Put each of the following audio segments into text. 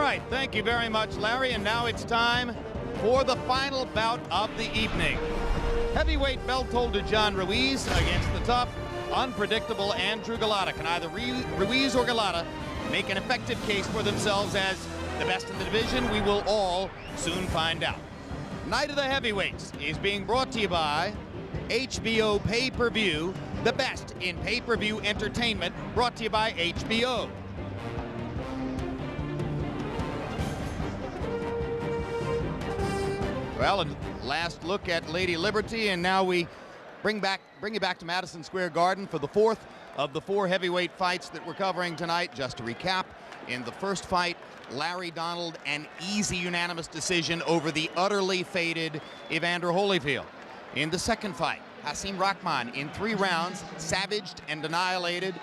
right, thank you very much, Larry. And now it's time for the final bout of the evening. Heavyweight belt holder John Ruiz against the tough, unpredictable Andrew Golota. Can either Ruiz or Golota make an effective case for themselves as the best in the division? We will all soon find out. Night of the Heavyweights is being brought to you by HBO Pay-Per-View, the best in pay-per-view entertainment, brought to you by HBO. Well, and last look at Lady Liberty, and now we bring you back to Madison Square Garden for the fourth of the four heavyweight fights that we're covering tonight. Just to recap, in the first fight, Larry Donald, an easy unanimous decision over the utterly faded Evander Holyfield. In the second fight, Hasim Rahman, in 3 rounds, savaged and annihilated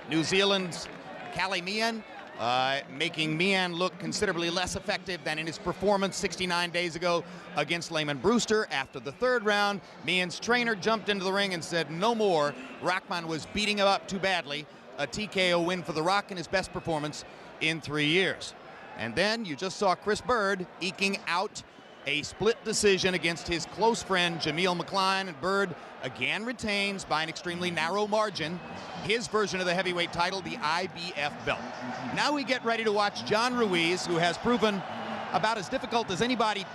New Zealand's Cali Meehan, making Meehan look considerably less effective than in his performance 69 days ago against Layman Brewster. After the third round, Meehan's trainer jumped into the ring and said no more. Rahman was beating him up too badly. A TKO win for The Rock in his best performance in 3 years. And then you just saw Chris Bird eking out a split decision against his close friend Jameel McCline, and Bird again retains by an extremely narrow margin his version of the heavyweight title, the IBF belt. Now we get ready to watch John Ruiz, who has proven about as difficult as anybody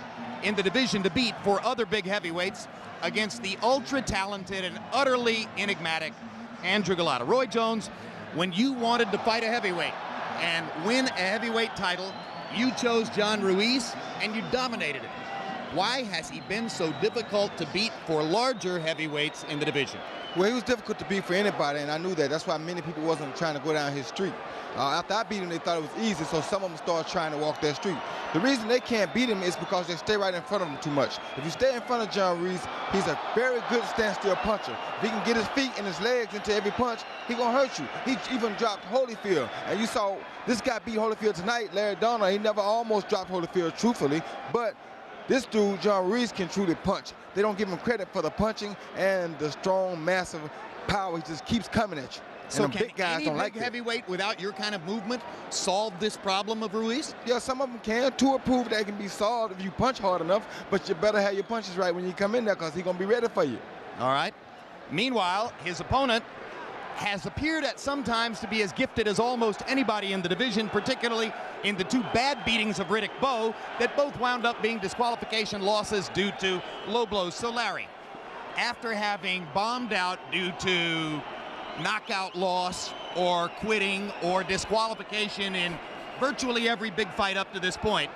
in the division to beat for other big heavyweights, against the ultra-talented and utterly enigmatic Andrew Golota. Roy Jones, when you wanted to fight a heavyweight and win a heavyweight title, you chose John Ruiz and you dominated it. Why has he been so difficult to beat for larger heavyweights in the division? Well, he was difficult to beat for anybody, and I knew that. That's why many people wasn't trying to go down his street. After I beat him, they thought it was easy, so some of them started trying to walk that street. The reason they can't beat him is because they stay right in front of him too much. If you stay in front of John Ruiz, he's a very good standstill puncher. If he can get his feet and his legs into every punch, he gonna hurt you. He even dropped Holyfield, and you saw this guy beat Holyfield tonight, Larry Donald. He never almost dropped Holyfield, truthfully, but this dude, John Ruiz, can truly punch. They don't give him credit for the punching and the strong, massive power. He just keeps coming at you. So and can big guys any don't big like heavyweight without your kind of movement solve this problem of Ruiz? Yeah, some of them can. Two prove that can be solved if you punch hard enough, but you better have your punches right when you come in there, because he's going to be ready for you. All right. Meanwhile, his opponent has appeared at some times to be as gifted as almost anybody in the division, particularly in the 2 bad beatings of Riddick Bowe that both wound up being disqualification losses due to low blows. So Larry, after having bombed out due to knockout loss or quitting or disqualification in virtually every big fight up to this point,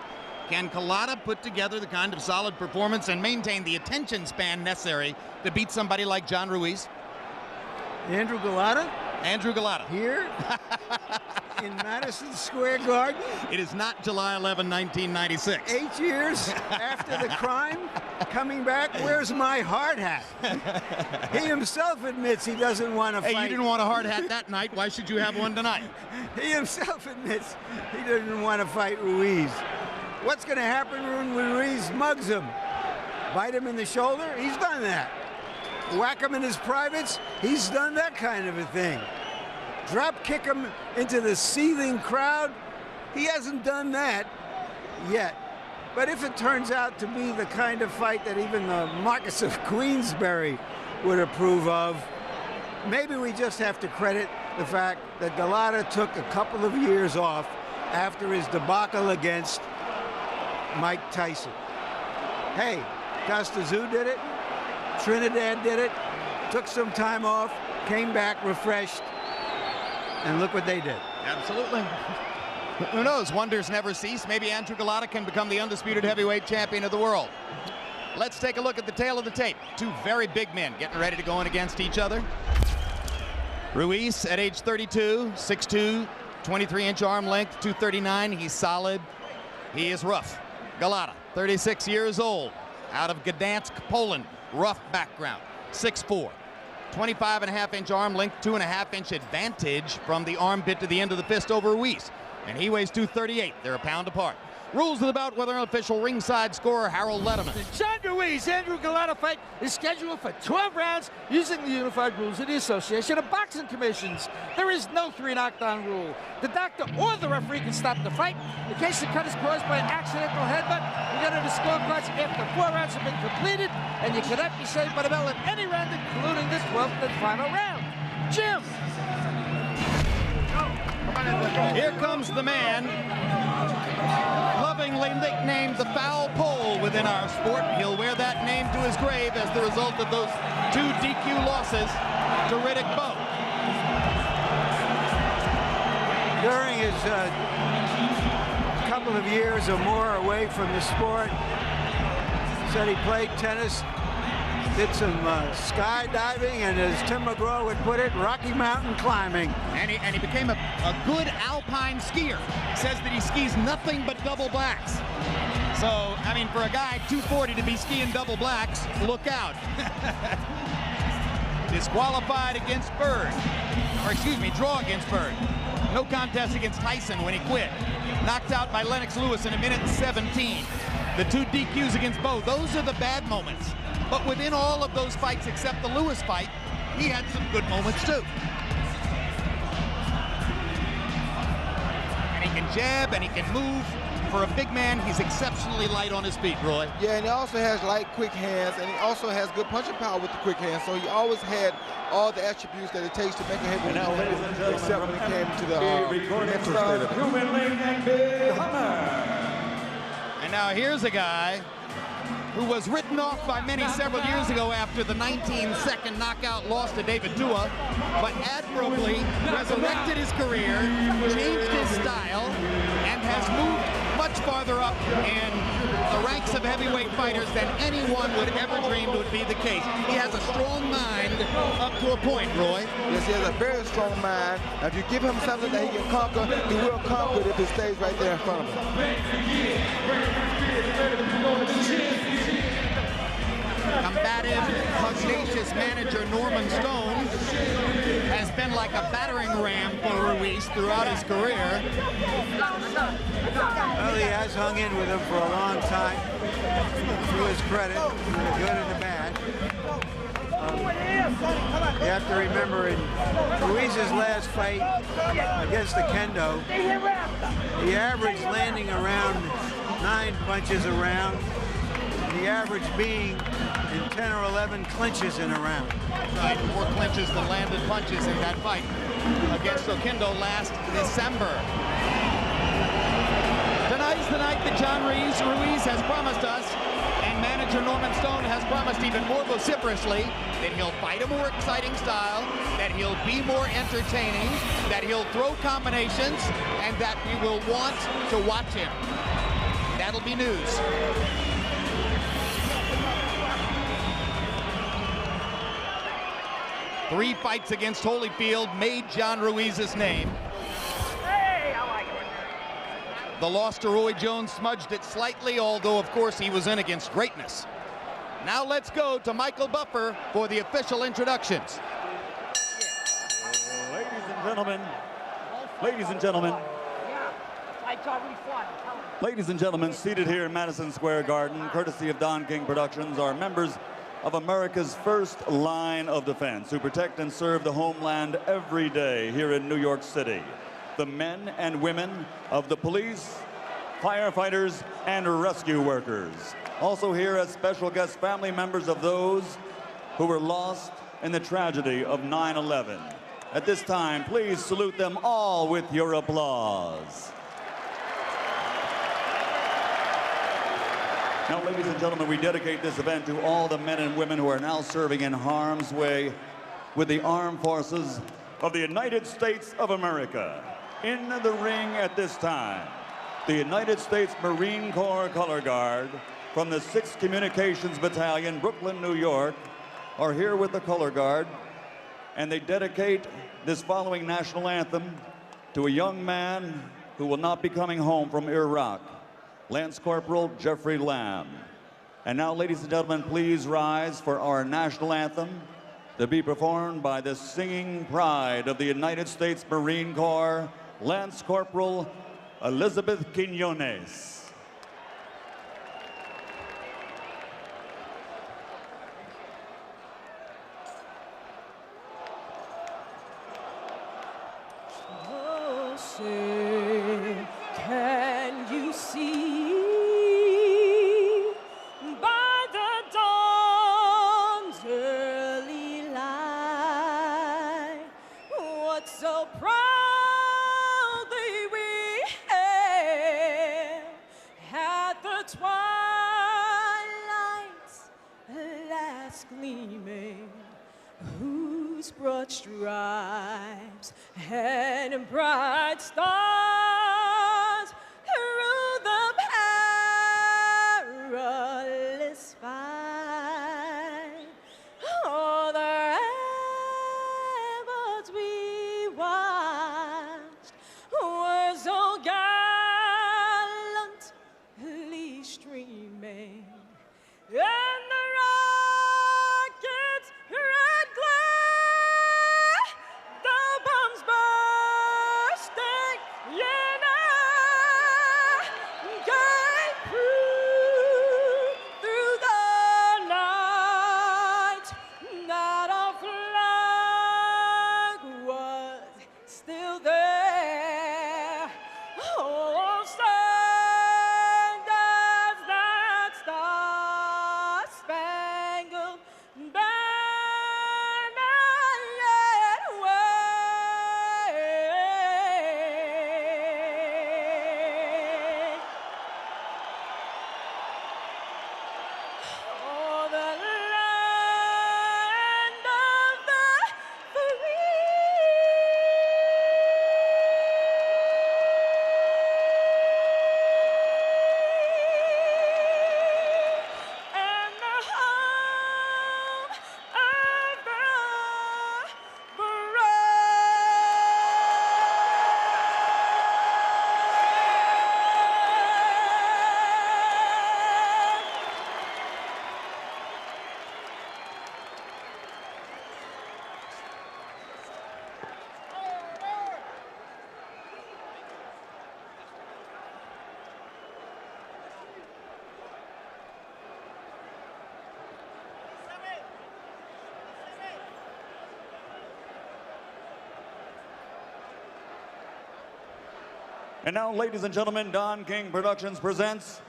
can Golota put together the kind of solid performance and maintain the attention span necessary to beat somebody like John Ruiz? Andrew Golota? Andrew Golota. Here in Madison Square Garden? It is not July 11, 1996. 8 years after the crime, coming back, where's my hard hat? He himself admits he doesn't want to fight. Hey, you didn't want a hard hat that night. Why should you have one tonight? He himself admits he didn't want to fight Ruiz. What's going to happen when Ruiz mugs him? Bite him in the shoulder? He's done that. Whack him in his privates? He's done that kind of a thing. Drop kick him into the seething crowd? He hasn't done that yet. But if it turns out to be the kind of fight that even the Marquess of Queensberry would approve of, maybe we just have to credit the fact that Golota took a couple of years off after his debacle against Mike Tyson. Hey, Costa Zoo did it. Trinidad did it, took some time off, came back refreshed, and look what they did. Absolutely. Who knows? Wonders never cease. Maybe Andrew Golota can become the undisputed heavyweight champion of the world. Let's take a look at the tail of the tape. 2 very big men getting ready to go in against each other. Ruiz at age 32, 6'2", 23-inch arm length, 239. He's solid. He is rough. Golota, 36 years old, out of Gdansk, Poland. Rough background, 6'4", 25.5-inch arm length, 2.5-inch advantage from the armpit to the end of the fist over Ruiz. And he weighs 238. They're a pound apart. Rules of the bout with our official ringside scorer, Harold Letterman. The John Ruiz, Andrew Golota fight is scheduled for 12 rounds using the unified rules of the Association of Boxing Commissions. There is no 3 knockdown rule. The doctor or the referee can stop the fight. In case the cut is caused by an accidental headbutt, you get the scorecards after 4 rounds have been completed, and you cannot be saved by the bell in any round, including the 12th and final round. Jim. Here comes the man, lovingly nicknamed the Foul Pole within our sport. He'll wear that name to his grave as the result of those 2 DQ losses to Riddick Bowe. During his couple of years or more away from the sport, said he played tennis, did some skydiving, and as Tim McGraw would put it, Rocky Mountain climbing. And he became a good alpine skier. Says that he skis nothing but double blacks. So, I mean, for a guy 240 to be skiing double blacks, look out. Disqualified against Bird. Or excuse me, draw against Bird. No contest against Tyson when he quit. Knocked out by Lennox Lewis in 1:17. The 2 DQs against Bowe, those are the bad moments. But within all of those fights, except the Lewis fight, he had some good moments too. And he can jab and he can move. For a big man, he's exceptionally light on his feet, Roy. Yeah, and he also has light, quick hands, and he also has good punching power with the quick hands. So he always had all the attributes that it takes to make a heavyweight champion, except when it came to the mental state of it. And now here's a guy who was written off by many several years ago after the 19-second knockout loss to David Tua, but admirably resurrected his career, changed his style, and has moved much farther up in the ranks of heavyweight fighters than anyone would ever dream would be the case. He has a strong mind up to a point, Roy. Yes, he has a very strong mind. If you give him something that he can conquer, he will conquer it if it stays right there in front of him. Combative, pugnacious manager Norman Stone has been like a battering ram for Ruiz throughout his career. Well, he has hung in with him for a long time, to his credit, the good and the bad. You have to remember, in Ruiz's last fight against the Kendo, he averaged landing around 9 punches a round, the average being in 10 or 11 clinches in a round. Right, 4 clinches than landed punches in that fight against Oquendo last December. Tonight's the night that John Ruiz has promised us, and manager Norman Stone has promised even more vociferously that he'll fight a more exciting style, that he'll be more entertaining, that he'll throw combinations, and that we will want to watch him. That'll be news. Three fights against Holyfield made John Ruiz's name. The loss to Roy Jones smudged it slightly, although, of course, he was in against greatness. Now let's go to Michael Buffer for the official introductions. Ladies and gentlemen, seated here in Madison Square Garden, courtesy of Don King Productions, are members of America's first line of defense who protect and serve the homeland every day here in New York City. The men and women of the police, firefighters, and rescue workers. Also here as special guest family members of those who were lost in the tragedy of 9/11. At this time, please salute them all with your applause. Now, ladies and gentlemen, we dedicate this event to all the men and women who are now serving in harm's way with the armed forces of the United States of America. In the ring at this time, the United States Marine Corps Color Guard from the 6th Communications Battalion, Brooklyn, New York, are here with the Color Guard, and they dedicate this following national anthem to a young man who will not be coming home from Iraq, Lance Corporal Jeffrey Lamb. And now, ladies and gentlemen, please rise for our national anthem to be performed by the singing pride of the United States Marine Corps, Lance Corporal Elizabeth Quinones. you see by the dawn's early light what so proudly we hailed at the twilight's last gleaming, whose broad stripes and bright stars through the perilous fight. Oh, the ramparts we watched were so gallantly streaming, and the rockets' red glare, the bombs bursting in air, gave proof through the night that our flag was still there. Oh, stand as that star-spangled banner yet waves. Oh, the land of the free and the home of the And now, ladies and gentlemen, Don King Productions presents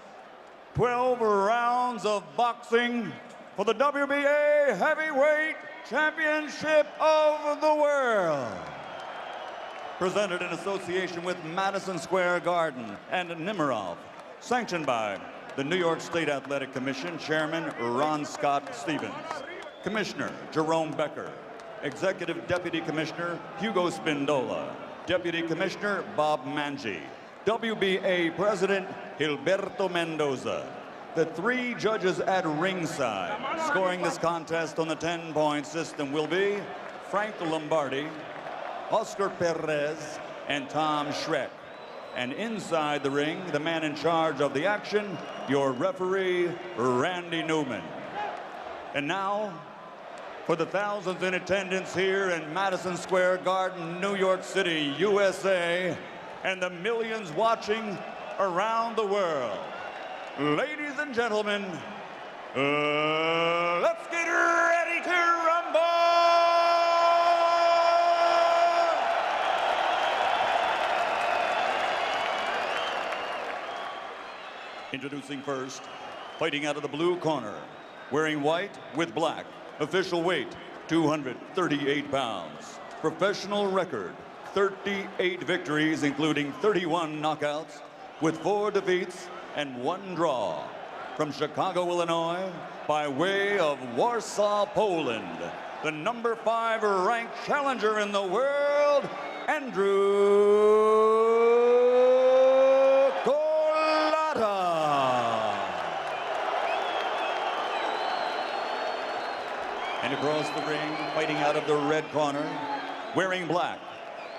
12 rounds of boxing for the WBA Heavyweight Championship of the World. Presented in association with Madison Square Garden and Nemiroff. Sanctioned by the New York State Athletic Commission Chairman Ron Scott Stevens. Commissioner Jerome Becker. Executive Deputy Commissioner Hugo Spindola. Deputy Commissioner Bob Manji. WBA President Gilberto Mendoza. The three judges at ringside scoring this contest on the 10-point system will be Frank Lombardi, Oscar Perez, and Tom Schreck. And inside the ring, the man in charge of the action, your referee, Randy Newman. And now, for the thousands in attendance here in Madison Square Garden, New York City, USA, and the millions watching around the world. Ladies and gentlemen, let's get ready to rumble! Introducing first, fighting out of the blue corner, wearing white with black, official weight, 238 pounds. Professional record, 38 victories, including 31 knockouts, with 4 defeats and 1 draw. From Chicago, Illinois, by way of Warsaw, Poland, the number 5 ranked challenger in the world, Andrew Golota. And across the ring, fighting out of the red corner, wearing black,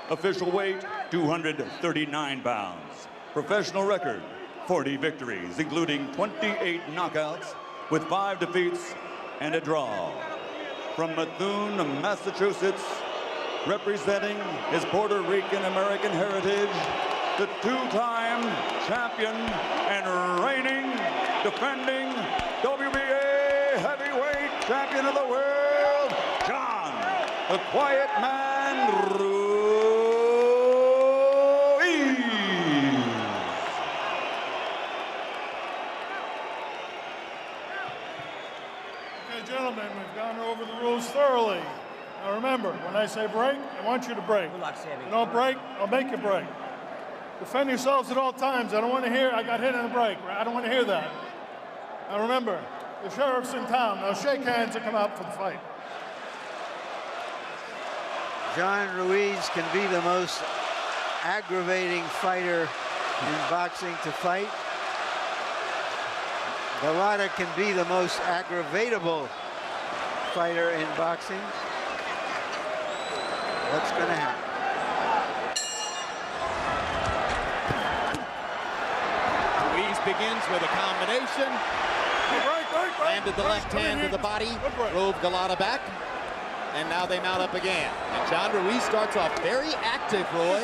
official weight, 239 pounds. Professional record, 40 victories, including 28 knockouts, with 5 defeats and a draw. From Methuen, Massachusetts, representing his Puerto Rican American heritage, the 2-time champion and reigning, defending WBA heavyweight champion of the world, John, the Quiet Man, Ruiz. gentlemen, we've gone over the rules thoroughly. Now remember, when I say break, I want you to break. Good luck, Sammy. You don't break, I'll make you break. Defend yourselves at all times. I don't want to hear, I got hit in the break. I don't want to hear that. Now remember, the sheriff's in town. Now shake hands and come out for the fight. John Ruiz can be the most aggravating fighter in boxing to fight. Golota can be the most aggravatable fighter in boxing. What's going to happen? Ruiz begins with a combination. Landed the left hand to the body, drove Golota back, and now they mount up again. And John Ruiz starts off very active, Roy.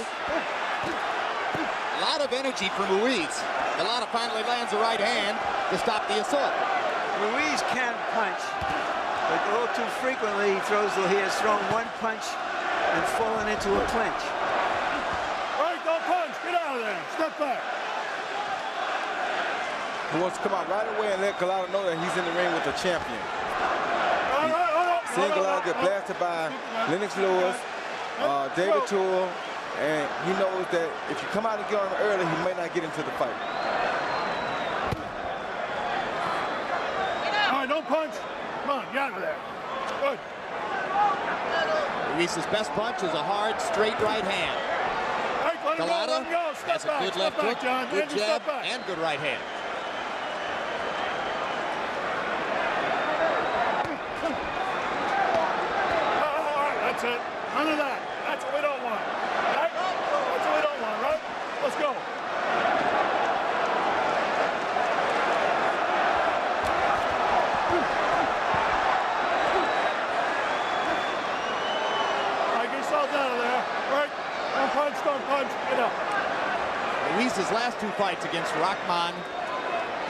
A lot of energy from Ruiz. Golota finally lands the right hand to stop the assault. Ruiz can punch, but all too frequently he has thrown one punch and fallen into a clinch. Right, don't punch. Get out of there. Step back. He wants to come out right away and let Golota know that he's in the ring with a champion. Seeing Golota get blasted by Lennox Lewis, David Toole, and he knows that if you come out and get on him early, he may not get into the fight. All right, don't punch. Come on, get out of there. Good. Ruiz's best punch is a hard, straight right hand. Right, Golota has a good left hook, John. good jab, and good right hand. That's it. None of that. That's what we don't want. Right? That's what we don't want, right? Let's go. All right, get yourselves out of there. Right? Don't punch, don't punch. Get up. Ruiz's last two fights against Rahman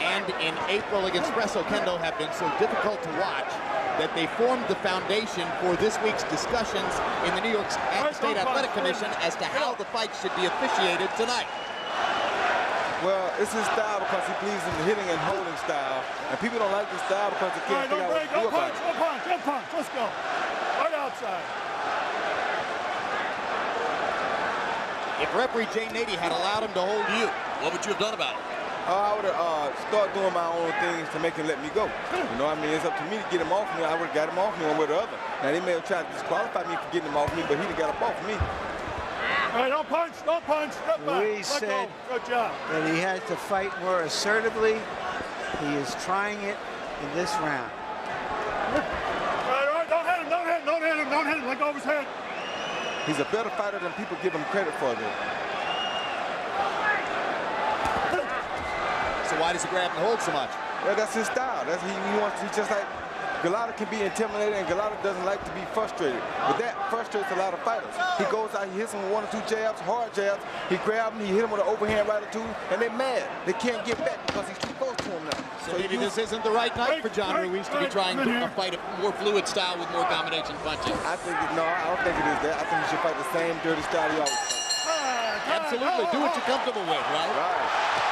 and in April against Presso Kendo have been so difficult to watch that they formed the foundation for this week's discussions in the New York State Athletic Commission as to how the fight should be officiated tonight. Well, it's his style because he believes in the hitting and holding style, and people don't like this style because they can't figure out what to do about it. Don't punch, don't punch. Let's go. Right outside. If referee Jay Nady had allowed him to hold you, what would you have done about it? I would have started doing my own things to make him let me go. You know what I mean? It's up to me to get him off me. I would have got him off me one way or the other. Now, they may have tried to disqualify me for getting him off me, but he'd have got up off me. All right, don't punch, don't punch. Step back. Ruiz said good job. that he has to fight more assertively. He is trying it in this round. All right, don't hit him, don't hit him, don't hit him, don't hit him. Let go of his head. He's a better fighter than people give him credit for, though. So why does he grab and hold so much? Well, that's his style. That's he wants to. He just like Golota can be intimidated, and Golota doesn't like to be frustrated. But that frustrates a lot of fighters. He goes out, he hits him with one or two jabs, hard jabs. He grabs him, he hit him with an overhand right or two, and they're mad. They can't get back because he's too close to him now. So maybe this isn't the right night for John Ruiz to be trying to fight a more fluid style with more combination punches. I think no, I don't think it is that. I think he should fight the same dirty style he always fights. Absolutely, do what you're comfortable with, right? Right.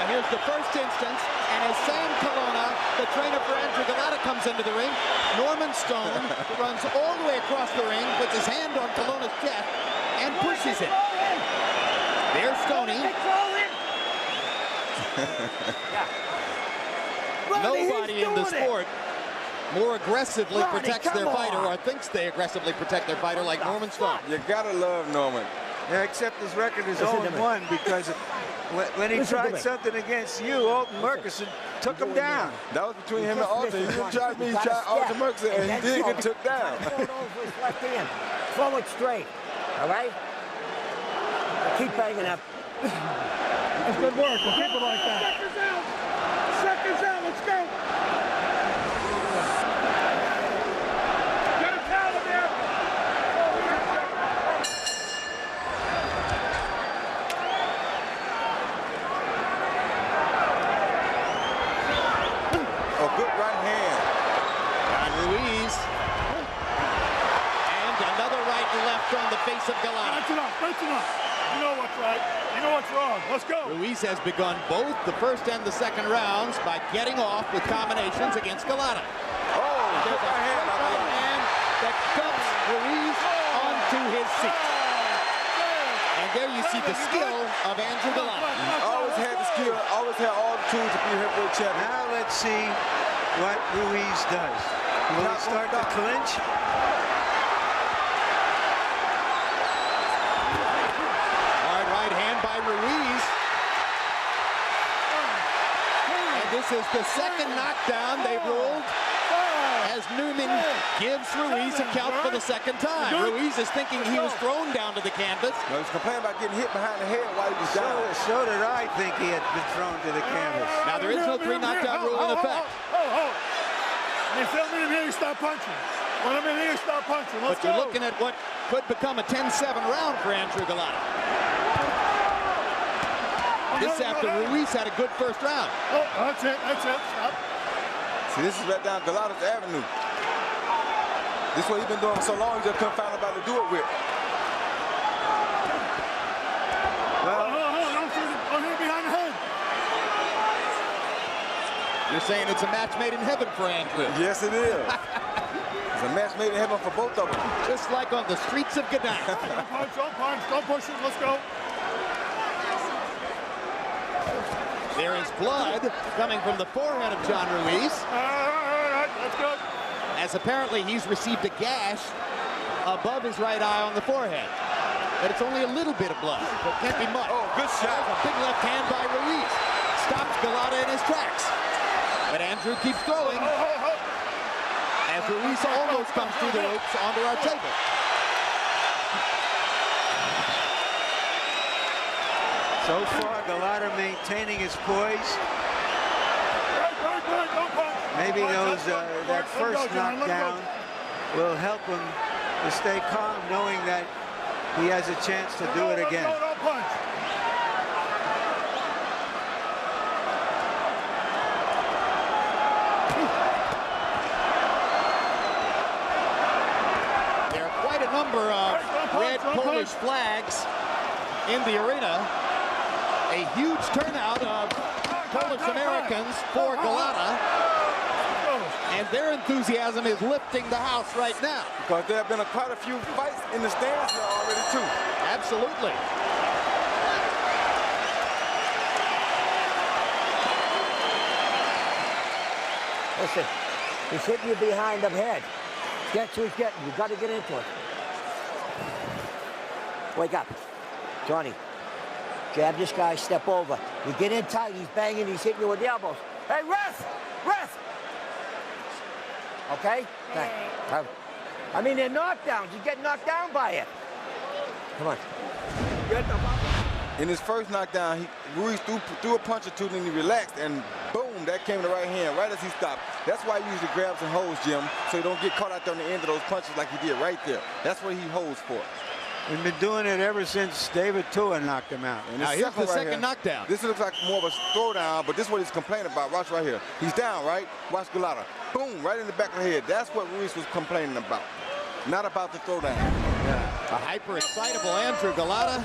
Now here's the first instance, and as Sam Colonna, the trainer for Andrew Golota, comes into the ring, Norman Stone runs all the way across the ring, puts his hand on Colonna's chest, and pushes him. There's Stoney. Nobody in the sport more aggressively protects their fighter or thinks they aggressively protect their fighter like Norman Stone. You gotta love Norman. Yeah, except his record is 0-1 because when he tried something against you, Alton Murkison took him down. That was between him and Alton. You tried me, you tried Alton Murkison, and he did get took down. Left hand. Throw it straight. All right? Keep banging up. That's good work. We'll keep it like that. Seconds out. Seconds out. Let's go. Get him down there. A good right hand. John Ruiz. And another right and left on the face of Golota. That's enough. That's enough. You know what's right. You know what's wrong. Let's go. Ruiz has begun both the first and the second rounds by getting off with combinations against Golota. There's a right hand that dumps Ruiz onto his seat. And there you see the skill of Andrew Golota. Always had the skill, always had all the tools to be heavyweight champion. Now let's see what Ruiz does. Will he start to clinch? Hard right hand by Ruiz. And this is the second knockdown they've ruled as Newman gives Ruiz a count for the second time. Ruiz is thinking he was thrown down to the canvas. No, he's complaining about getting hit behind the head while he was down. So did I think he had been thrown to the canvas. Now there is no 3 knockdown rule in effect. If I'm in here, stop punching. When I'm in here, stop punching. Let's But you're go. looking at what could become a 10-7 round for Andrew Golota. This after Ruiz had a good first round. Oh, that's it. Stop. See, this is right down Golota's avenue. This is what he's been doing for so long, he just couldn't find nobody to do it with. Don't hit behind the head. You're saying it's a match made in heaven for Andrew. Yes, it is. It's a match made in heaven for both of them. Just like on the streets of Gdańsk. Don't push it. Let's go. There is blood coming from the forehead of John Ruiz, All right, that's good. as apparently he's received a gash above his right eye on the forehead. But it's only a little bit of blood, so it can't be much. Oh, good shot. A big left hand by Ruiz. Stops Golota in his tracks. But Andrew keeps throwing as Ruiz almost comes through the ropes onto our table. So far, Golota maintaining his poise. Maybe that first knockdown will help him to stay calm, knowing that he has a chance to do it again. Don't punch. There are quite a number of red Polish flags in the arena. A huge turnout of Polish Americans for Golota, and their enthusiasm is lifting the house right now. Because there have been quite a few fights in the stands here already, too. Absolutely. Listen, he's hitting you behind the head. That's who he's getting. You got to get into it. Wake up. Johnny. Jab this guy, step over. You get in tight, he's banging, he's hitting you with the elbows. Hey, ref! Ref! Okay? Thanks. I mean, they're knockdowns. You get knocked down by it. Come on. Get the In his first knockdown, Ruiz threw a punch or two, then he relaxed, and boom, that came to the right hand right as he stopped. That's why he usually grabs and holds, Jim, so he don't get caught out there on the end of those punches like he did right there. That's what he holds for. We've been doing it ever since David Tua knocked him out. And Now here's the second here, knockdown. This looks like more of a throwdown, but this is what he's complaining about. Watch right here. He's down, right? Watch Golota. Boom, right in the back of the head. That's what Ruiz was complaining about, not about the throwdown. A hyper-excitable Andrew Golota,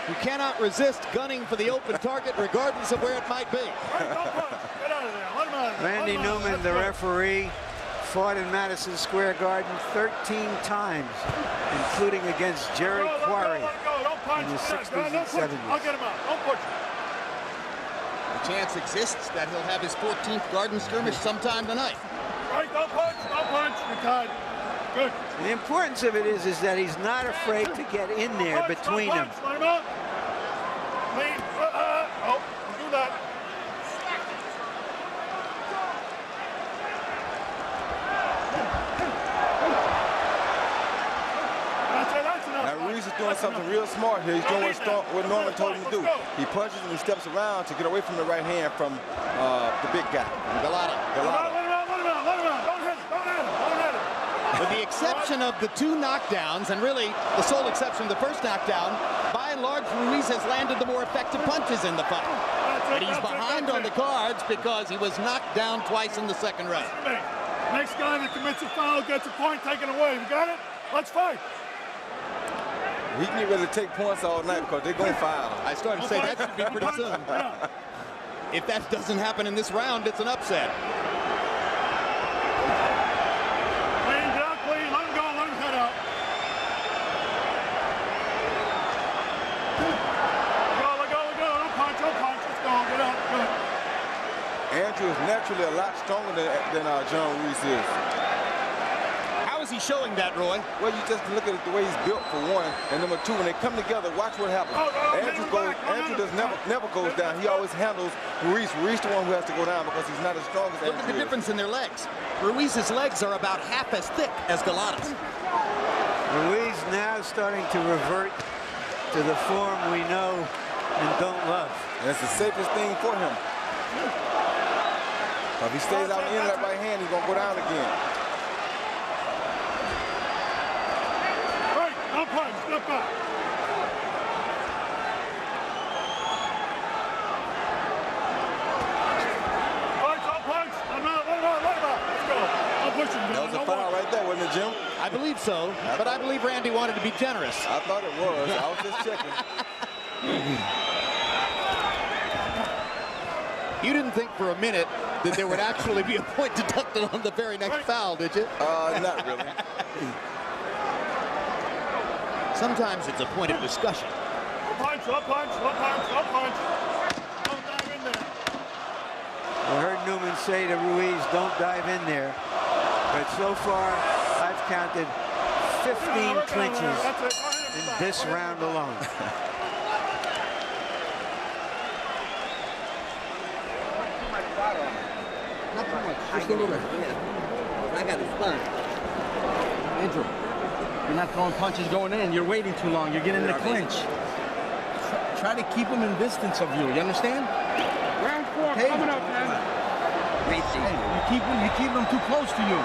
who cannot resist gunning for the open target regardless of where it might be. Get out of there. Let him out of there. Randy Newman, the referee, fought in Madison Square Garden 13 times, including against Jerry Quarry in the 60s and 70s. I'll get him out. Don't push him. The chance exists that he'll have his 14th garden skirmish sometime tonight. Right, don't punch. Don't punch. You're tied. Good. The importance of it is that he's not afraid to get in there between them. Let him out. Clean. Oh, do that. Now Ruiz is doing something real smart here. He's doing what Norman told him to do. He punches and he steps around to get away from the right hand from the big guy. Golota. Let him out. Don't hit him. Don't hit him. Don't hit him. With the exception of the 2 knockdowns, and really the sole exception of the first knockdown, by and large, Ruiz has landed the more effective punches in the fight. But he's behind on the cards because he was knocked down twice in the second round. Next guy that commits a foul gets a point taken away. You got it? Let's fight. He can get ready to take points all night because they're going to foul. I started to say that should be pretty soon. If that doesn't happen in this round, it's an upset. Clean down, clean. Let him go. Let him head out. Let go. Don't punch. Let's go. Get out. Good. Andrew is naturally a lot stronger than John Ruiz is. How is he showing that, Roy? Well, you just look at the way he's built for one, and number two, when they come together, watch what happens. Andrew does never goes down. He always handles Ruiz. Ruiz the one who has to go down because he's not as strong as Andrew. Look at the difference in their legs. Ruiz's legs are about half as thick as Golota's. Ruiz now starting to revert to the form we know and don't love. And it's the safest thing for him. If he stays out in that right hand, he's going to go down again. Right, don't punch, step back. Punch. Let him out. Let's go. I'm pushing. That was a foul right there, wasn't it, Jim? I believe so, but I believe Randy wanted to be generous. I thought it was. I was just checking. You didn't think for a minute that there would actually be a point deducted on the very next foul, did you? Not really. Sometimes it's a point of discussion. Punch. Don't dive in there. I heard Newman say to Ruiz, don't dive in there. But so far, I've counted 15 clinches in this round alone. Not too much, just a little. I got a spun. Andrew, you're not throwing punches going in. You're waiting too long. You're getting in the clinch. Try to keep them in distance of you. You understand? Round 4 coming up, man. Hey, you keep them too close to you.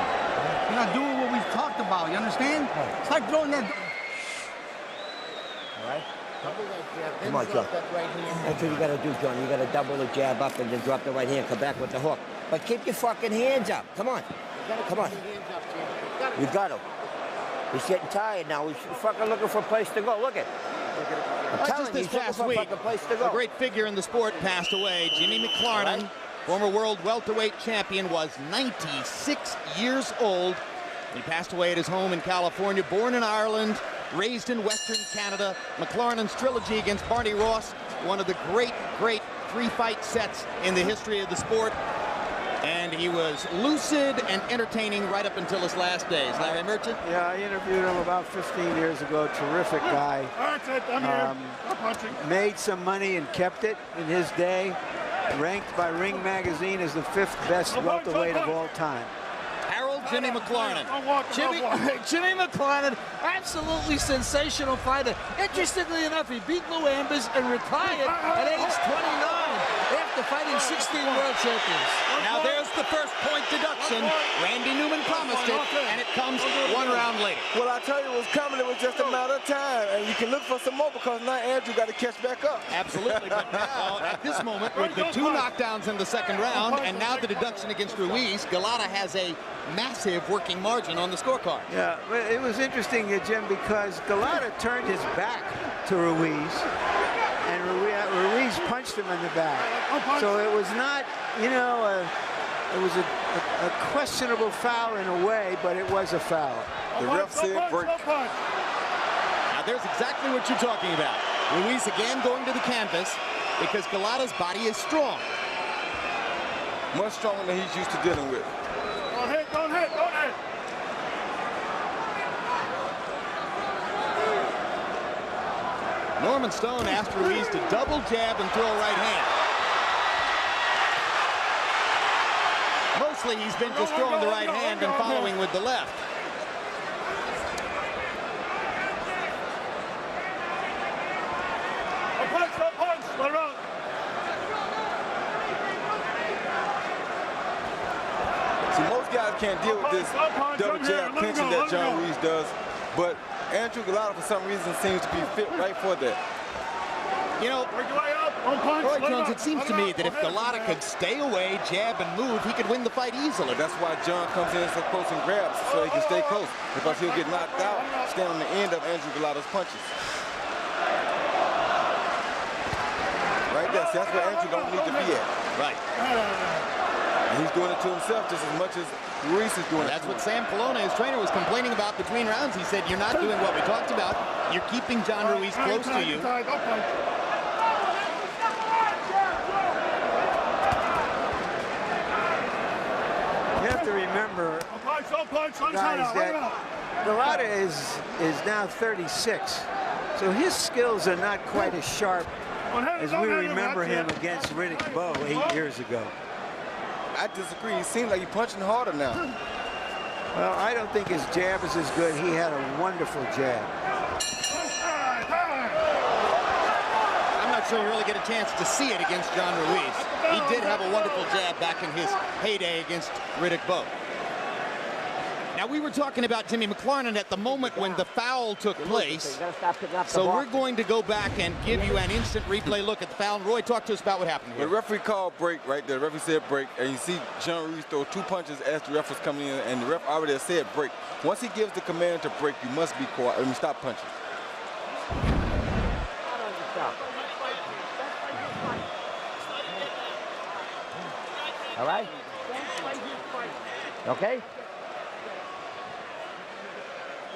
You're not doing what we've talked about. You understand? Start throwing that. All right. Come on, John. That's what you got to do, John. You got to double the jab up and then drop the right hand. Come back with the hook. But keep your fucking hands up. Come on. Come on. You got him. He's getting tired now. He's fucking looking for a place to go. Look at. I'm telling Just you, this he's looking past for a week, fucking place to go. a great figure in the sport passed away. Jimmy McLarnon, former world welterweight champion, was 96 years old. He passed away at his home in California, born in Ireland, raised in Western Canada. McLarnon's trilogy against Barney Ross, one of the great 3-fight sets in the history of the sport. And he was lucid and entertaining right up until his last days. Larry Merchant? Yeah, I interviewed him about 15 years ago. Terrific guy. That's it. I'm here. I'm punching. Made some money and kept it in his day. Ranked by Ring Magazine as the 5th best welterweight of all time. Jimmy McLarnon. Jimmy McLarnon, absolutely sensational fighter. Interestingly enough, he beat Lou Ambers and retired at age 29 after fighting 16 world champions. Now there's the first point deduction. Randy Newman promised it, and it comes 1 round later. Well, I tell you it was coming. It was just a matter of time. And you can look for some more because now Andrew got to catch back up. Absolutely, but now at this moment, with the 2 knockdowns in the second round, and now the deduction against Ruiz, Golota has a massive working margin on the scorecard. Yeah, it was interesting, Jim, because Golota turned his back to Ruiz, and Ruiz punched him in the back. So it was not, you know, it was a questionable foul in a way, but it was a foul. The ref said break. Now there's exactly what you're talking about. Ruiz again going to the canvas because Golota's body is strong. Much stronger than he's used to dealing with. Don't hit. Norman Stone asked Ruiz to double jab and throw a right hand. Mostly he's been just throwing the right hand and following with the left. Punch. Let her out. See, most guys can't deal with this double jab clinching that John Ruiz does, but Andrew Golota, for some reason, seems to be fit right for that. You know, Roy Jones, it seems to me that if Golota could stay away, jab, and move, he could win the fight easily. That's why John comes in so close and grabs, so he can stay close, because he'll get knocked out, stand on the end of Andrew Golota's punches. Yeah, see, that's where Andrew don't need to be at. Right. And he's doing it to himself just as much as Ruiz is doing it. That's what Sam Colonna, his trainer, was complaining about between rounds. He said, you're not doing what we talked about. You're keeping John Ruiz close to you. You have to remember, guys, that Golota is now 36, so his skills are not quite as sharp as we remember him against Riddick Bowe 8 years ago. I disagree. He seems like he's punching harder now. Well, I don't think his jab is as good. He had a wonderful jab. I'm not sure you really get a chance to see it against John Ruiz. He did have a wonderful jab back in his heyday against Riddick Bowe. Now, we were talking about Jimmy McLarnin at the moment when the foul took place. So we're going to go back and give you an instant replay look at the foul. And Roy, talk to us about what happened here. The referee called break right there. The referee said break, and you see John Ruiz throw 2 punches as the ref was coming in, and the ref already said break. Once he gives the command to break, you must be quiet. I mean, stop punching. All right? Okay?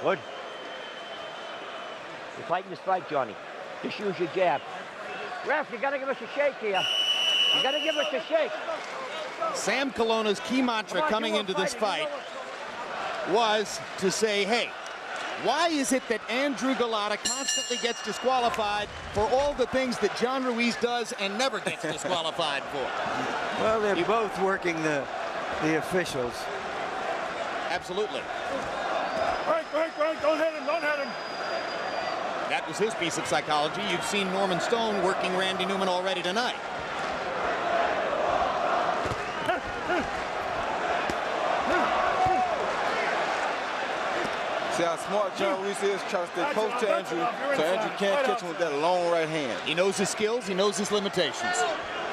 Good. You're fighting the strike, Johnny. Just use your jab. Ref, you gotta give us a shake here. You gotta give us a shake. Sam Colonna's key mantra coming into this fight was to say, hey, why is it that Andrew Golota constantly gets disqualified for all the things that John Ruiz does and never gets disqualified for? Well, they're both working the officials. Absolutely. Break, don't hit him, don't hit him. That was his piece of psychology. You've seen Norman Stone working Randy Newman already tonight. See how smart John Ruiz is, trying to stay close to Andrew, so Andrew can't catch him with that long right hand. He knows his skills, he knows his limitations.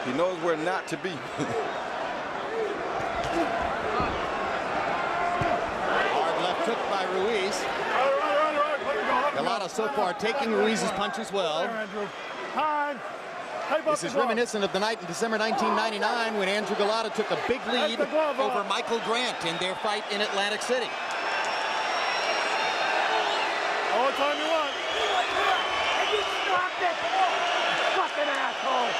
He knows where not to be. Hard left hook by Ruiz. Golota so far taking Ruiz's punches well. This is reminiscent of the night in December 1999 when Andrew Golota took a big lead over Michael Grant in their fight in Atlantic City. All the time you want. And you stopped it! Fucking asshole!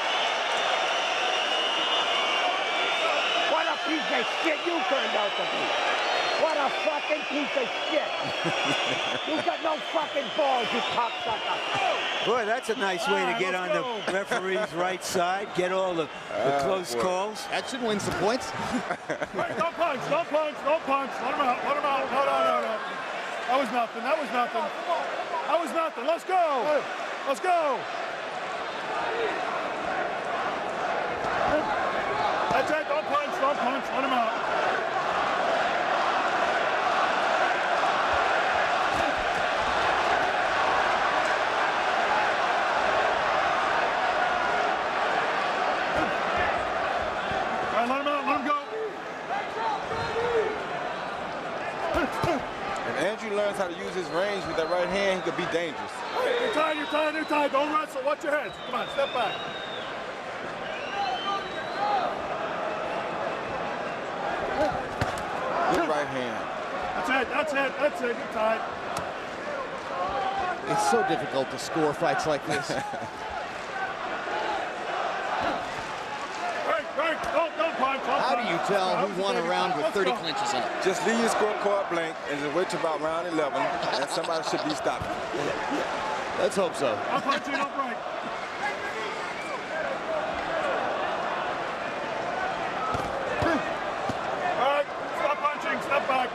What a piece of shit you turned out to be! What a fucking piece of shit! You got no fucking balls, you cocksucker! Boy, that's a nice way to get on the referee's right side, get all the close calls. That should win some points. Right, no punch. Let him out. No. That was nothing. That was nothing. Let's go. Let's go. That's it. Don't punch. Let him out. All right, let him out. Let him go. If Andrew learns how to use his range with that right hand, he could be dangerous. You're tired. Don't wrestle. Watch your heads. Come on, step back. Good right hand. That's it. You're tied. It's so difficult to score fights like this. Break. Don't punch. How do you tell who won a round with 30 clinches in it? Just leave your scorecard blank and just wait till about round 11, and somebody should be stopping. Let's hope so. I'll punch you, don't break. All right, stop punching, step back.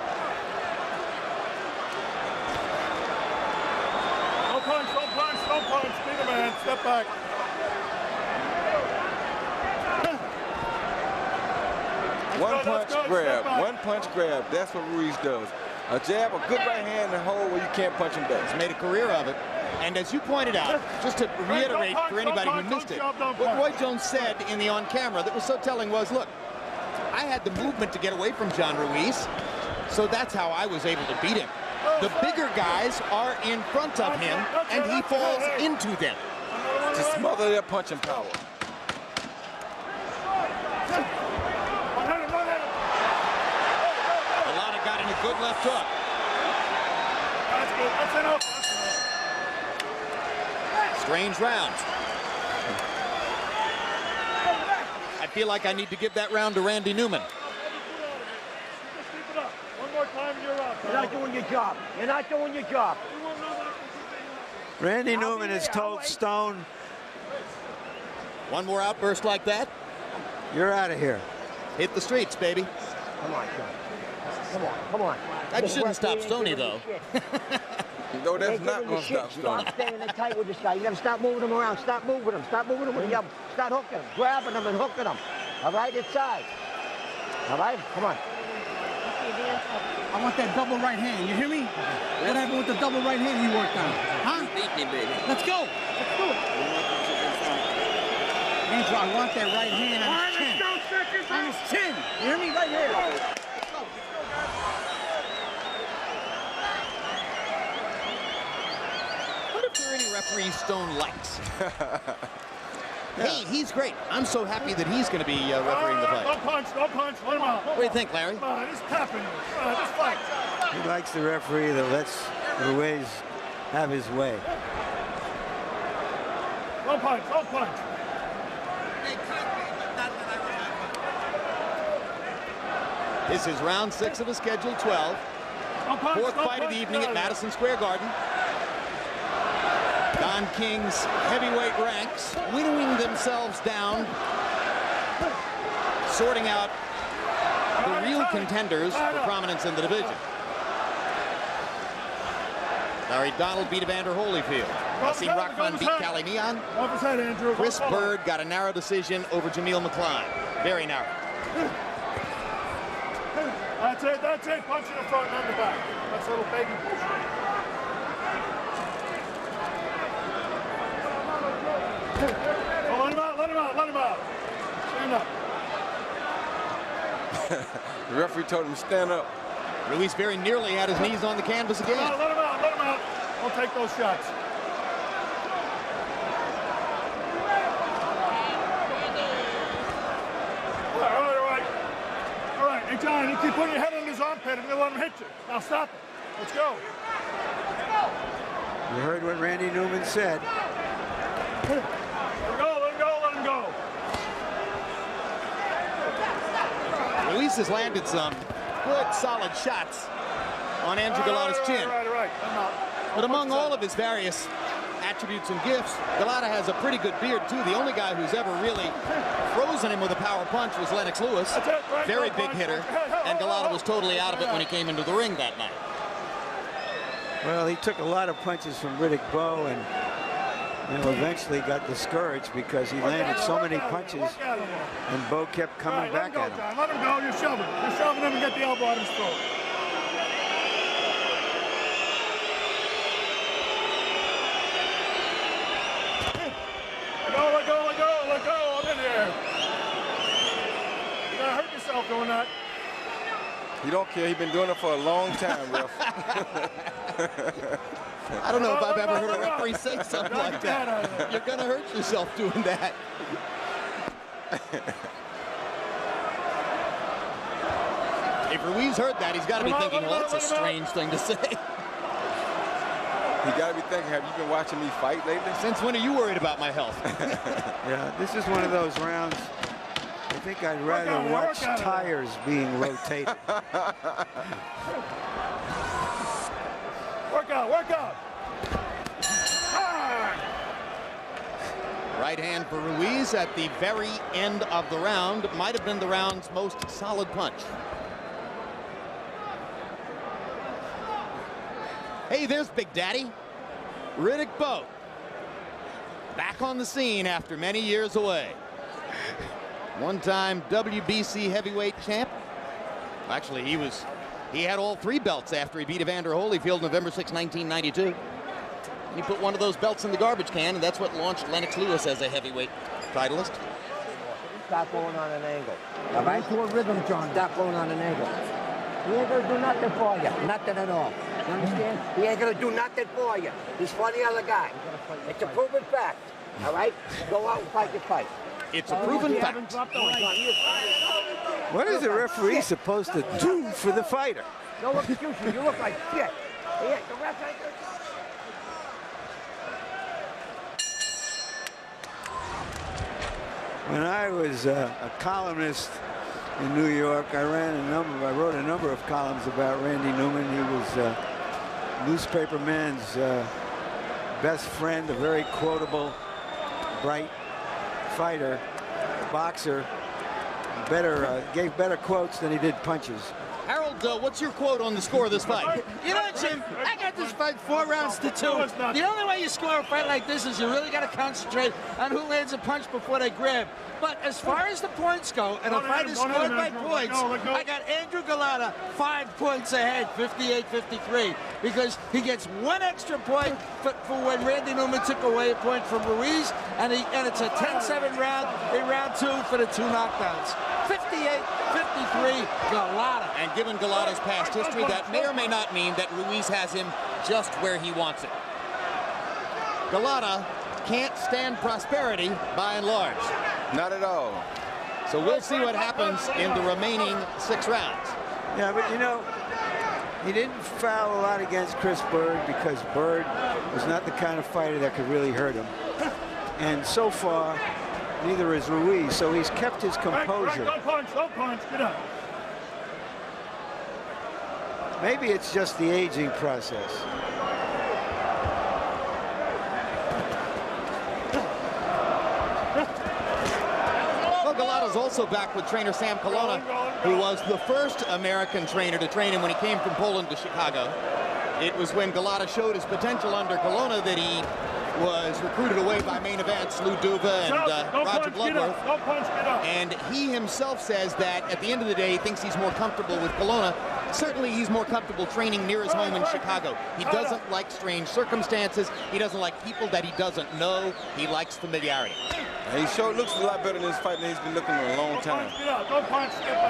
Don't punch. Be the man, step back. One punch grab. That's what Ruiz does. A jab, a good right hand, and hold where you can't punch him back. He's made a career of it. And as you pointed out, just to reiterate for anybody who missed it, what Roy Jones said in the on-camera that was so telling was, look, I had the movement to get away from John Ruiz, so that's how I was able to beat him. The bigger guys are in front of him, and he falls into them. To smother their punching power. good left hook. That's good. That's enough. Strange round. I feel like I need to give that round to Randy Newman. Just keep it up. One more time and you're out. You're not doing your job. You're not doing your job. Randy Newman has told Stone, One more outburst like that, you're out of here. hit the streets, baby. Come on, John. Come on, come on. That shouldn't stop Stoney, though. No, that's not going to stop Stone. Stop staying in tight with this guy. You got to stop moving him around. Stop moving him. Stop moving him with the elbow. Start hooking him. Grabbing him and hooking him. All right, inside. All right, come on. I want that double right hand. You hear me? What happened with the double right hand you worked on? Huh? Let's go. Let's do it. Andrew, I want that right hand on his chin. On his chin. You hear me? Right here. What if there are any referees Stone likes? Hey, he's great. I'm so happy that he's going to be refereeing the fight. Don't punch. Don't punch. Let him out. What do you think, Larry? Come on, he's tapping you. Just fight. He likes the referee that lets Ruiz have his way. Don't punch. Don't punch. This is round 6 of the schedule 12. Don't punch. Fourth Don't fight of punch. the evening at Yeah. Madison Square Garden. Don King's heavyweight ranks winnowing themselves down, sorting out the real contenders for prominence in the division. Larry Donald beat Evander Holyfield. Nassim Rahman beat Cali Neon. Off his head, Andrew. Chris Bird got a narrow decision over Jameel McCline. Very narrow. That's it. That's it. Punch in the front, not in the back. That's a little baby push. Oh, let him out. Let him out. Let him out. Stand up. The referee told him to stand up. Ruiz very nearly had his knees on the canvas again. Let him out. Let him out. Don't take those shots. All right. All right. Hey, John, you keep putting your head on his armpit and then let him hit you. Now stop it. Let's go. You heard what Randy Newman said. Let him go. Let him go. Let him go. Ruiz has landed some good, solid shots on Andrew Golota's chin. All right. I'm out. But among all of his various attributes and gifts, Golota has a pretty good beard, too. The only guy who's ever really frozen him with a power punch was Lennox Lewis. That's it, right, Very right, big right. hitter. And Golota was totally out of it when he came into the ring that night. Well, he took a lot of punches from Riddick Bowe and eventually got discouraged because he landed so many punches and Bowe kept coming back at him. Let him go. You're shoving. You're shoving him and get the elbow out of his throat. Let go. I'm in here. You're gonna hurt yourself doing that. He don't care. He's been doing it for a long time, ref. I don't know if I've ever heard a referee say something like that. You're going to hurt yourself doing that. If Ruiz heard that, he's got to be thinking, well, that's a strange thing to say. He got to be thinking, have you been watching me fight lately? Since when are you worried about my health? Yeah, this is one of those rounds. I think I'd rather watch tires being rotated. Work out. Right hand for Ruiz at the very end of the round. Might have been the round's most solid punch. Hey, there's Big Daddy. Riddick Bowe. Back on the scene after many years away. One-time WBC heavyweight champ. Actually, he had all 3 belts after he beat Evander Holyfield November 6, 1992. He put one of those belts in the garbage can, and that's what launched Lennox Lewis as a heavyweight titleist. Stop going on an angle. All right? To a rhythm, John. Stop going on an angle. He ain't gonna do nothing for you. Nothing at all. You understand? He ain't gonna do nothing for you. He's for the other guy. It's a proven fact. All right? Go out and fight your fight. It's a proven fact. What is the referee supposed to do for the fighter? No excuses. You look like shit. Yeah, the ref ain't good. When I was a columnist in New York, I wrote a number of columns about Randy Newman. He was newspaperman's best friend, a very quotable, bright fighter, boxer. Gave better quotes than he did punches. Harold, what's your quote on the score of this fight? You know, Jim, I got this fight 4 rounds to 2. The only way you score a fight like this is you really got to concentrate on who lands a punch before they grab. But as far as the points go, and a fight is scored by points, I got Andrew Golota 5 points ahead, 58-53, because he gets 1 extra point for when Randy Newman took away a point from Ruiz, and it's a 10-7 round in round 2 for the 2 knockdowns. 58-53, Golota. And given Golota's past history, that may or may not mean that Ruiz has him just where he wants it. Golota can't stand prosperity by and large. Not at all. So we'll see what happens in the remaining 6 rounds. Yeah, but you know, he didn't foul a lot against Chris Bird because Bird was not the kind of fighter that could really hurt him. And so far, neither is Ruiz, so he's kept his composure. Don't punch, get up. Maybe it's just the aging process. Well, Golota's also back with trainer Sam Colonna, who was the first American trainer to train him when he came from Poland to Chicago. It was when Golota showed his potential under Colonna that he was recruited away by Main Events, Lou Duva and Roger Bloodworth. And he himself says that at the end of the day, he thinks he's more comfortable with Colonna. Certainly he's more comfortable training near his home in Chicago. He doesn't like strange circumstances. He doesn't like people that he doesn't know. He likes familiarity. And he looks a lot better in this fight than he's been looking in a long time.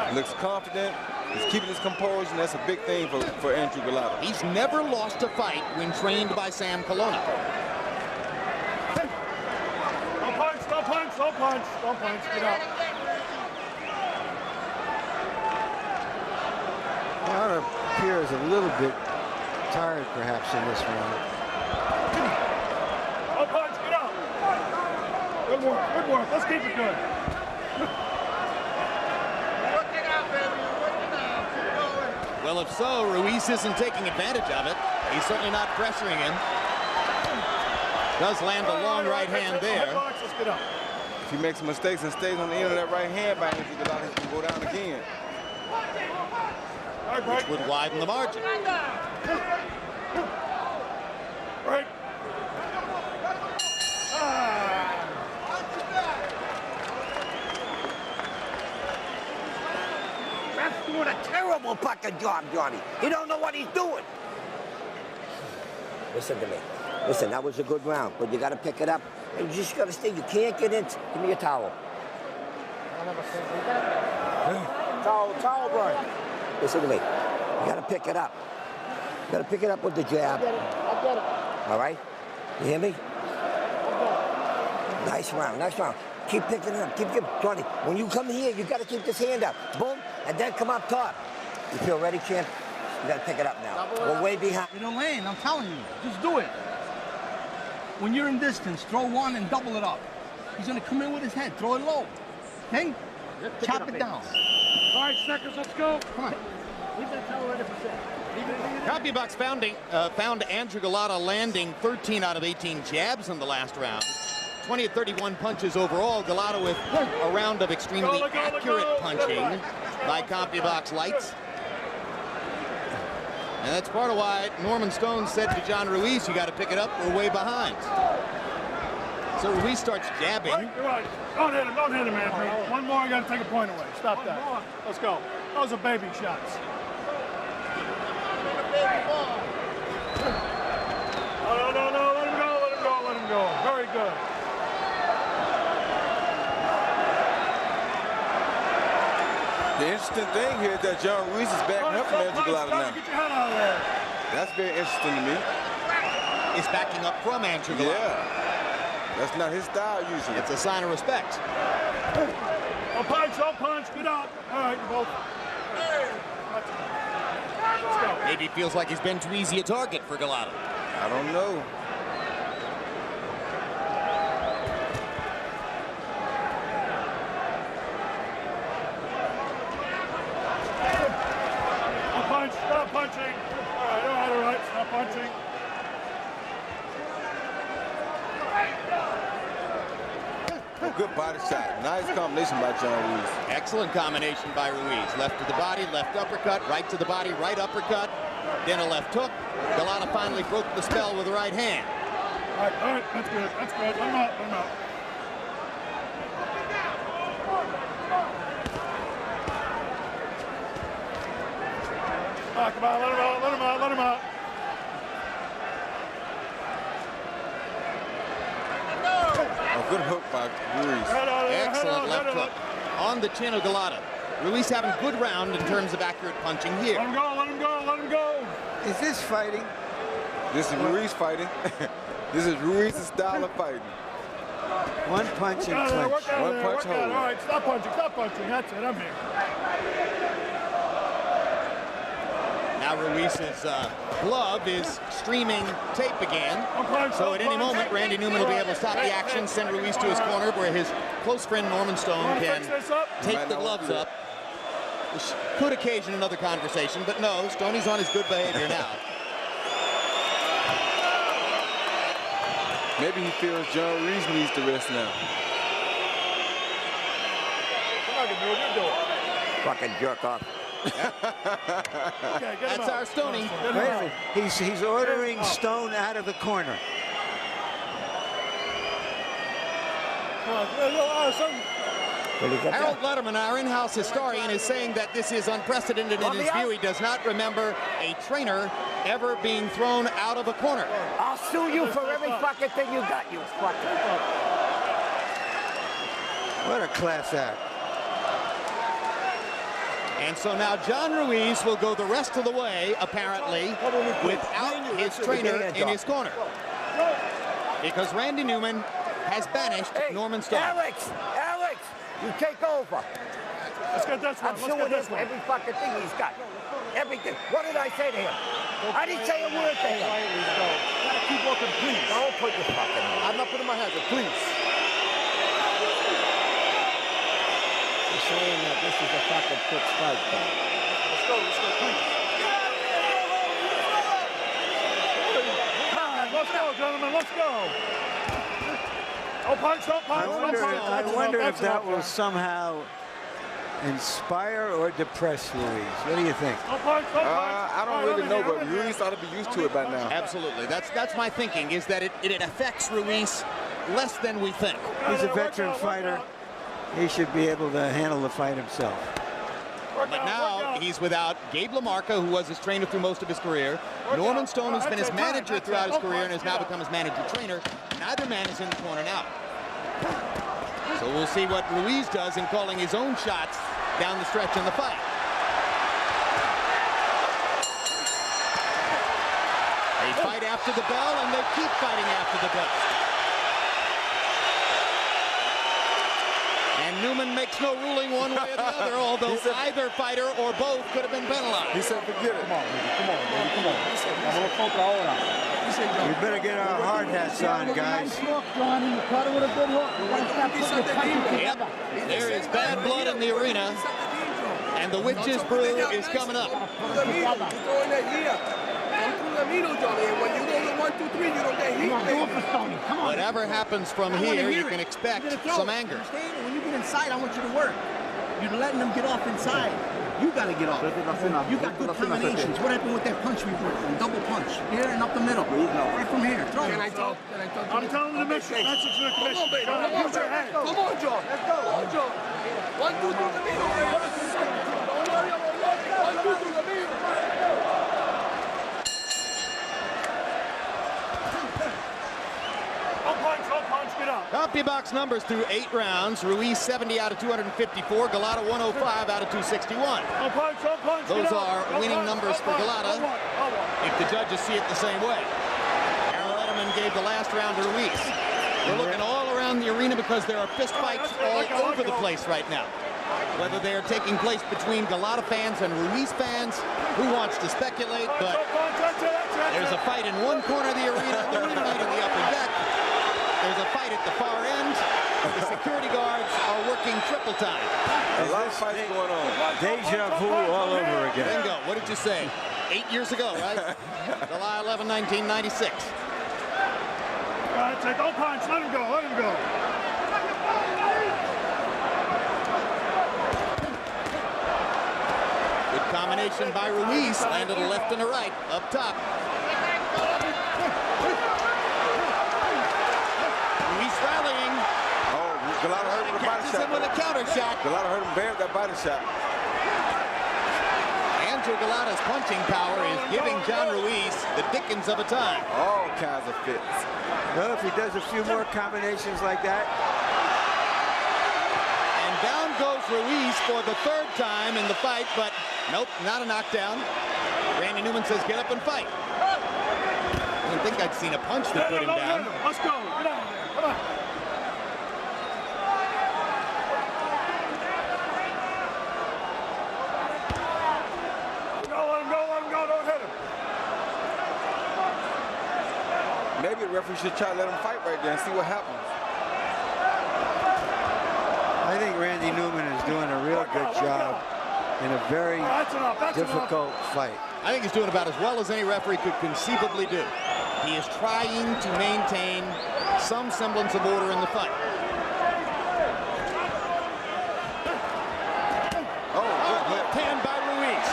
He looks confident. He's keeping his composure, and that's a big thing for Andrew Golota. He's never lost a fight when trained by Sam Colonna. Don't punch, get up. Golota appears a little bit tired, perhaps, in this round. Don't punch, get up. Good work, let's keep it good. Well, if so, Ruiz isn't taking advantage of it. He's certainly not pressuring him. Does land a long right hand there. Let's get up. If he makes mistakes and stays on the end of that right hand by Andrew Golota, he can go down again. Which would widen the margin. Right. Ref's doing a terrible fucking job, Johnny. He don't know what he's doing. Listen to me. Listen, that was a good round, but you got to pick it up. And you just got to stay. You can't get in. Give me a towel. Towel, Brian. Listen to me. You got to pick it up. You got to pick it up with the jab. I get it. All right? You hear me? Nice round. Keep picking it up. Keep Johnny, when you come here, you got to keep this hand up. Boom, and then come up top. You feel ready, champ? You got to pick it up now. We're way behind. It'll land, I'm telling you. Just do it. When you're in distance, throw one and double it up. He's going to come in with his head. Throw it low. Okay? Chop it down. All right, Snickers, let's go. Come on. CompuBox found Andrew Golota landing 13 out of 18 jabs in the last round. 20 of 31 punches overall. Golota with a round of extremely accurate punching by CompuBox lights. And that's part of why Norman Stone said to John Ruiz, you got to pick it up, we're way behind. So Ruiz starts jabbing. You're right. Don't hit him, Andrew. One more, you got to take a point away. Stop that. Let's go. Those are baby shots. No, let him go. Very good. The interesting thing here is that John Ruiz is backing up from Andrew Golota now. Get your head out of there. That's very interesting to me. Is backing up from Andrew Golota. Yeah. That's not his style usually. It's a sign of respect. Don't punch. Get out. All right, you both. Maybe he feels like he's been too easy a target for Golota. I don't know. Stop punching. All right, stop punching. A good body shot. Nice combination by John Ruiz. Excellent combination by Ruiz. Left to the body, left uppercut, right to the body, right uppercut, then a left hook. Golota finally broke the spell with the right hand. All right, that's good, that's good. Let him out, let him out. Come on, let him out, let him out, let him out. A good hook by Ruiz. Excellent left hook on the chin of Golota. Ruiz having a good round in terms of accurate punching here. Let him go, let him go, let him go. Is this fighting? This is Ruiz fighting. This is Ruiz's style of fighting. One punch and clinch. One punch hold. All right, stop punching, stop punching. That's it, I'm here. Now Ruiz's glove is streaming tape again. So at any moment, Randy Newman will be able to stop the action, send Ruiz to his corner where his close friend Norman Stone can take the gloves up. Which could occasion another conversation, but no, Stoney's on his good behavior now. Maybe he feels John Ruiz needs to rest now. Fucking jerk off. That's our Stoney. He's ordering Stone out of the corner. Harold Letterman, our in-house historian, is saying that this is unprecedented in his view. He does not remember a trainer ever being thrown out of a corner. I'll sue you for every fucking thing you got, you fucking. What a class act. And so now John Ruiz will go the rest of the way, apparently, without his trainer in his corner. Because Randy Newman has banished Norman Stone. Alex, you take over. Let's get this one. I'm suing him for every fucking thing he's got. Everything. What did I say to him? I didn't say a word to him. Gotta keep working, please. Don't put your fucking hand. I'm not putting my hands up, please. You're saying that this is a fucking fixed fight, though. Let's go, please. Let's go, gentlemen, let's go. Oh, punch, oh, punch. I wonder if that will somehow inspire or depress Ruiz. What do you think? I don't really know, but Ruiz ought to be used to it by now. Absolutely. That's my thinking, is that it affects Ruiz less than we think. He's a veteran fighter. He should be able to handle the fight himself. But now he's without Gabe LaMarca, who was his trainer through most of his career. Norman Stone, who's been his manager throughout his career and has now become his manager-trainer. Neither man is in the corner now. So we'll see what Ruiz does in calling his own shots down the stretch in the fight. They fight after the bell, and they keep fighting after the bell. And Newman makes no ruling one way or the other, although either fighter or both could have been penalized. He said, forget it. Come on, baby, come on. We better get our hard hats on, guys. Yep. There is bad blood in the arena, and the witch's brew is coming up. Whatever happens from here, you can expect some anger. When you get inside, I want you to work. You're letting them get off inside. You got to get off. You got good combinations. What happened with that punch we worked on? Double punch. Here and up the middle. Right from here. Can I talk? I'm telling the mission. That's the commission. Use your hand. Come on, Joe. Let's go. Come on, Joe. 1, 2, 3, the middle. Don't worry about that. 1, 2, 3, the middle. CompuBox numbers through 8 rounds. Ruiz 70 out of 254. Golota 105 out of 261. Those are winning numbers for Golota if the judges see it the same way. Harold Letterman gave the last round to Ruiz. We're looking all around the arena because there are fist fights all over the place right now. Whether they are taking place between Golota fans and Ruiz fans, who wants to speculate, but there's a fight in one corner of the arena, the fight in the upper deck. There's a fight at the far end. The security guards are working triple time. A lot of fights going on. Deja vu all over again. Bingo. What did you say? 8 years ago, right? July 11, 1996. All right, take, don't punch. Let him go. Let him go. Good combination by Ruiz. Landed a left and a right up top. Ruiz rallying. Oh, Golota hurt him with a body Catches shot. him with a counter shot. Golota hurt him bad with that body shot. Andrew Golota's punching power is giving John Ruiz the dickens of a time. All kinds of fits. Well, if he does a few more combinations like that. And down goes Ruiz for the third time in the fight, but nope, not a knockdown. Randy Newman says, get up and fight. I didn't think I'd seen a punch that put him down. Let's go. Get out of there. Come on. Maybe the referee should try to let him fight right there and see what happens. I think Randy Newman is doing a real good job in a very difficult fight. I think he's doing about as well as any referee could conceivably do. He is trying to maintain some semblance of order in the fight. Left hand by Ruiz.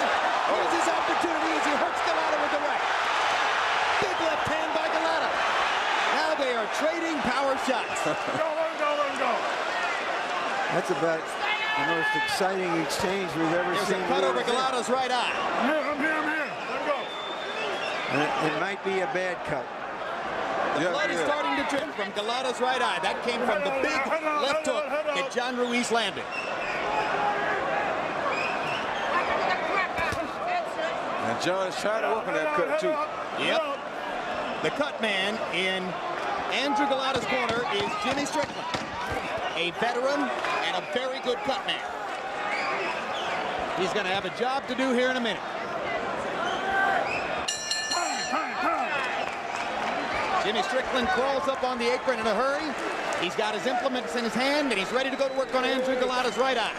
Here's his opportunity as he hurts Golota with the right. Big left hand by Golota. Now they are trading power shots. Go, let him go, let him go. That's about the most exciting exchange we've ever There's seen. a cut over Golota's right eye. I'm here. Let him go. And it might be a bad cut. The blood is starting to drip from Golota's right eye. That came from the big left hook that John Ruiz landed. And John is trying to work on that cut too. Yep. The cut man in Andrew Golota's corner is Jimmy Strickland, a veteran and a very good cut man. He's going to have a job to do here in a minute. Jimmy Strickland crawls up on the apron in a hurry. He's got his implements in his hand, and he's ready to go to work on Andrew Golota's right eye.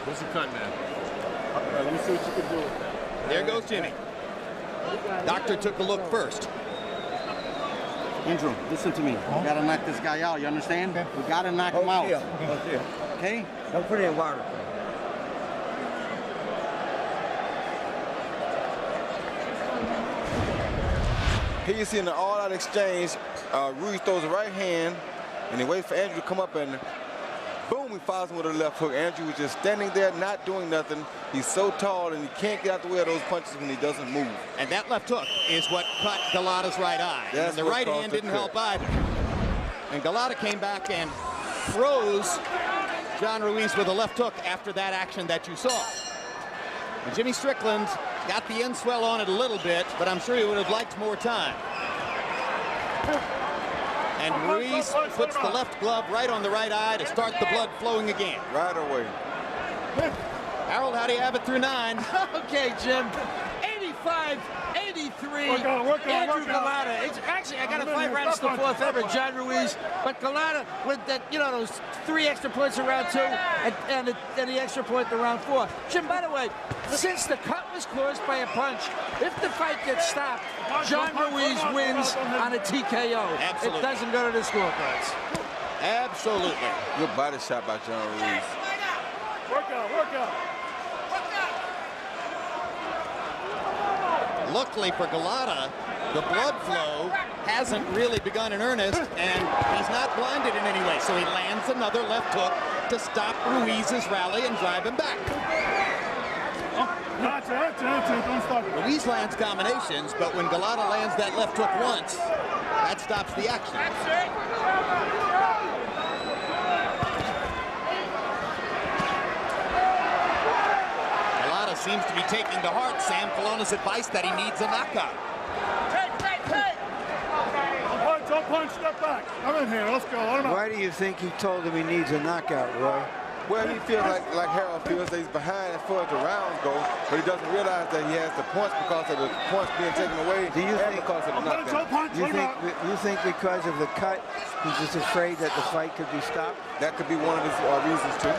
Who's the cut man? Let me see what you can do with that. There goes Jimmy. Doctor took a look first. Andrew, listen to me. We gotta knock this guy out, you understand? We gotta knock him out. Okay? Don't put it in water. Here you see in the all-out exchange, Ruiz throws the right hand, and he waits for Andrew to come up, and boom, he follows him with a left hook. Andrew was just standing there, not doing nothing. He's so tall, and he can't get out the way of those punches when he doesn't move. And that left hook is what cut Golota's right eye. That's And the what right caused hand the didn't cut. help either. And Golota came back and froze John Ruiz with a left hook after that action that you saw. And Jimmy Strickland got the end swell on it a little bit, but I'm sure he would have liked more time. And Ruiz puts the left glove right on the right eye to start the blood flowing again. Right away. Harold, how do you have it through 9? Okay, Jim. 85-83. Andrew Golota. It's actually, I got a fight right into the fourth ever, John Ruiz. But Golota with that, those 3 extra points in round 2 and the extra point in round 4. Jim, by the way, since the cut was caused by a punch, if the fight gets stopped, John Ruiz wins on a TKO. Absolutely. It doesn't go to the scorecards. Absolutely. Good body shot by John Ruiz. Work out. Luckily for Golota, the blood flow hasn't really begun in earnest, and he's not blinded in any way. So he lands another left hook to stop Ruiz's rally and drive him back. That's it. Don't stop it. Ruiz lands combinations, but when Golota lands that left hook once, that stops the action. Golota seems to be taking to heart Sam Colonna's advice that he needs a knockout. Don't punch. punch, step back. I'm in here. Let's go. Let him out. Why do you think he told him he needs a knockout, Roy? Well, he feels like Harold feels that he's behind as far as the rounds go, but he doesn't realize that he has the points because of the points being taken away. Do you think because of the knockdown? You think because of the cut, he's just afraid that the fight could be stopped? That could be one of his reasons too.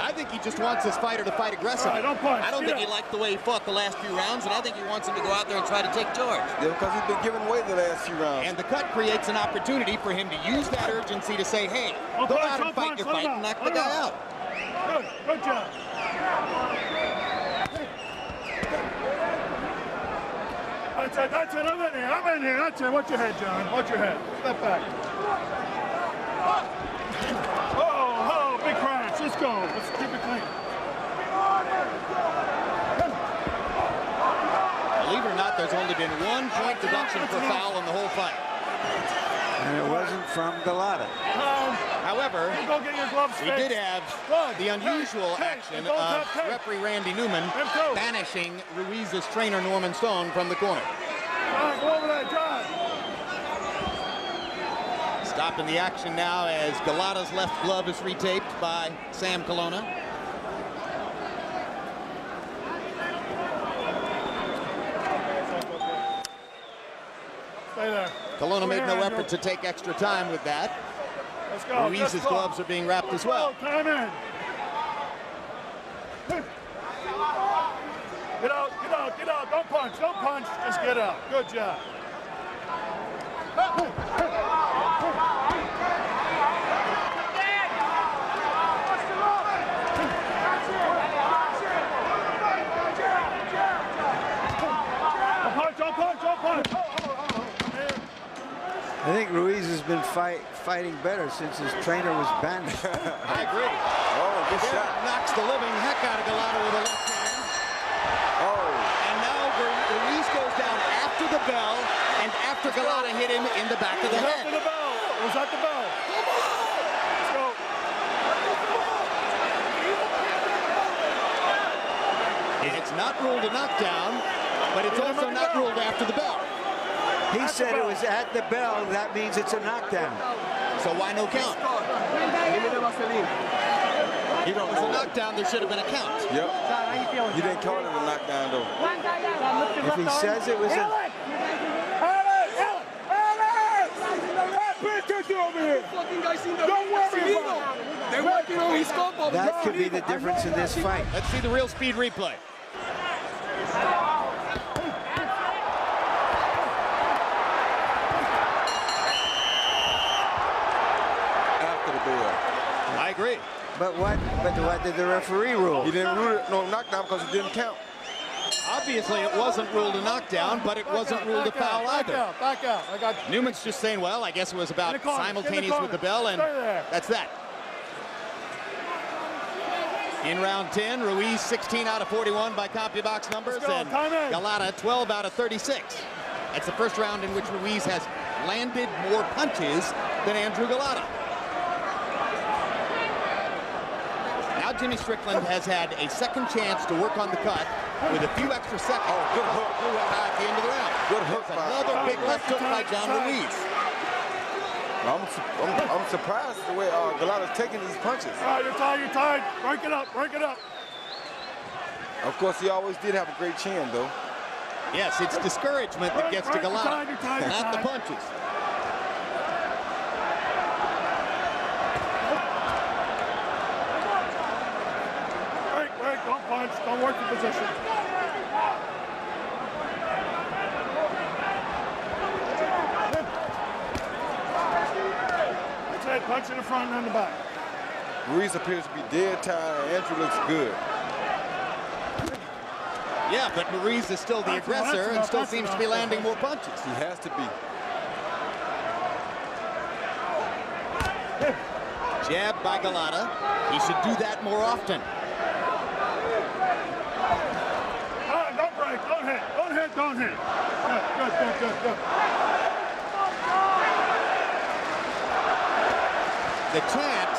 I think he just wants his fighter to fight aggressively. Don't punch. I don't think he liked the way he fought the last few rounds, and I think he wants him to go out there and try to take charge. Yeah, because he's been giving away the last few rounds. And the cut creates an opportunity for him to use that urgency to say, hey, go out and fight your fight and knock the guy out. Good job. That's it. I'm in here. That's it. Watch your head, John. Watch your head. Step back. Oh, big crash. Let's go. Let's keep it clean. Believe it or not, there's only been 1 point deduction for foul in the whole fight. And it wasn't from Golota. However, Go get your gloves we did have the unusual action of referee Randy Newman banishing Ruiz's trainer Norman Stone from the corner. All right, go over there, John. Stopping the action now as Golota's left glove is retaped by Sam Colonna. Stay there. Colonna made no effort to take extra time with that. Let's go. Ruiz's gloves are being wrapped as well. Time in. Get out. Don't punch. Just get out. Good job. Don't punch. I think Ruiz has been fighting better since his trainer was banished. I agree. Oh, good shot. Knocks the living heck out of Golota with a left hand. Oh. And now Ruiz goes down after the bell and after Golota hit him in the back of the head. After the bell. It was at the bell. Let's go. It's not ruled a knockdown, but it's also not ruled after the bell. He said it was at the bell. That means it's a knockdown. So why no count? If it was a knockdown, there should have been a count. Yep. He didn't call it a knockdown, though. If he says it was a... That could be the difference in this fight. Let's see the real speed replay. I agree. But what did the referee rule? He didn't rule it no knockdown because it didn't count. Obviously, it wasn't ruled a knockdown, but it wasn't ruled a foul either. Back out. I got you. Newman's just saying, well, I guess it was about simultaneous with the bell, and that's that. In round 10, Ruiz 16 out of 41 by CompuBox numbers, and Golota 12 out of 36. That's the first round in which Ruiz has landed more punches than Andrew Golota. Now Jimmy Strickland has had a second chance to work on the cut with a few extra seconds. Oh, good hook. At the end of the round. Good hook. Another big left hook by John Ruiz. I'm surprised the way Golota's taking these punches. You're tired. Break it up. Of course, he always did have a great chin, though. Yes, it's discouragement that gets to Golota, not the punches. Break. Don't punch. Don't work the position. Punch in the front and in the back. Ruiz appears to be dead tired. Andrew looks good. Yeah, but Ruiz is still the aggressor and still seems to be landing more punches. He has to be. Jab by Golota. He should do that more often. Don't break. Don't hit. Good. The chant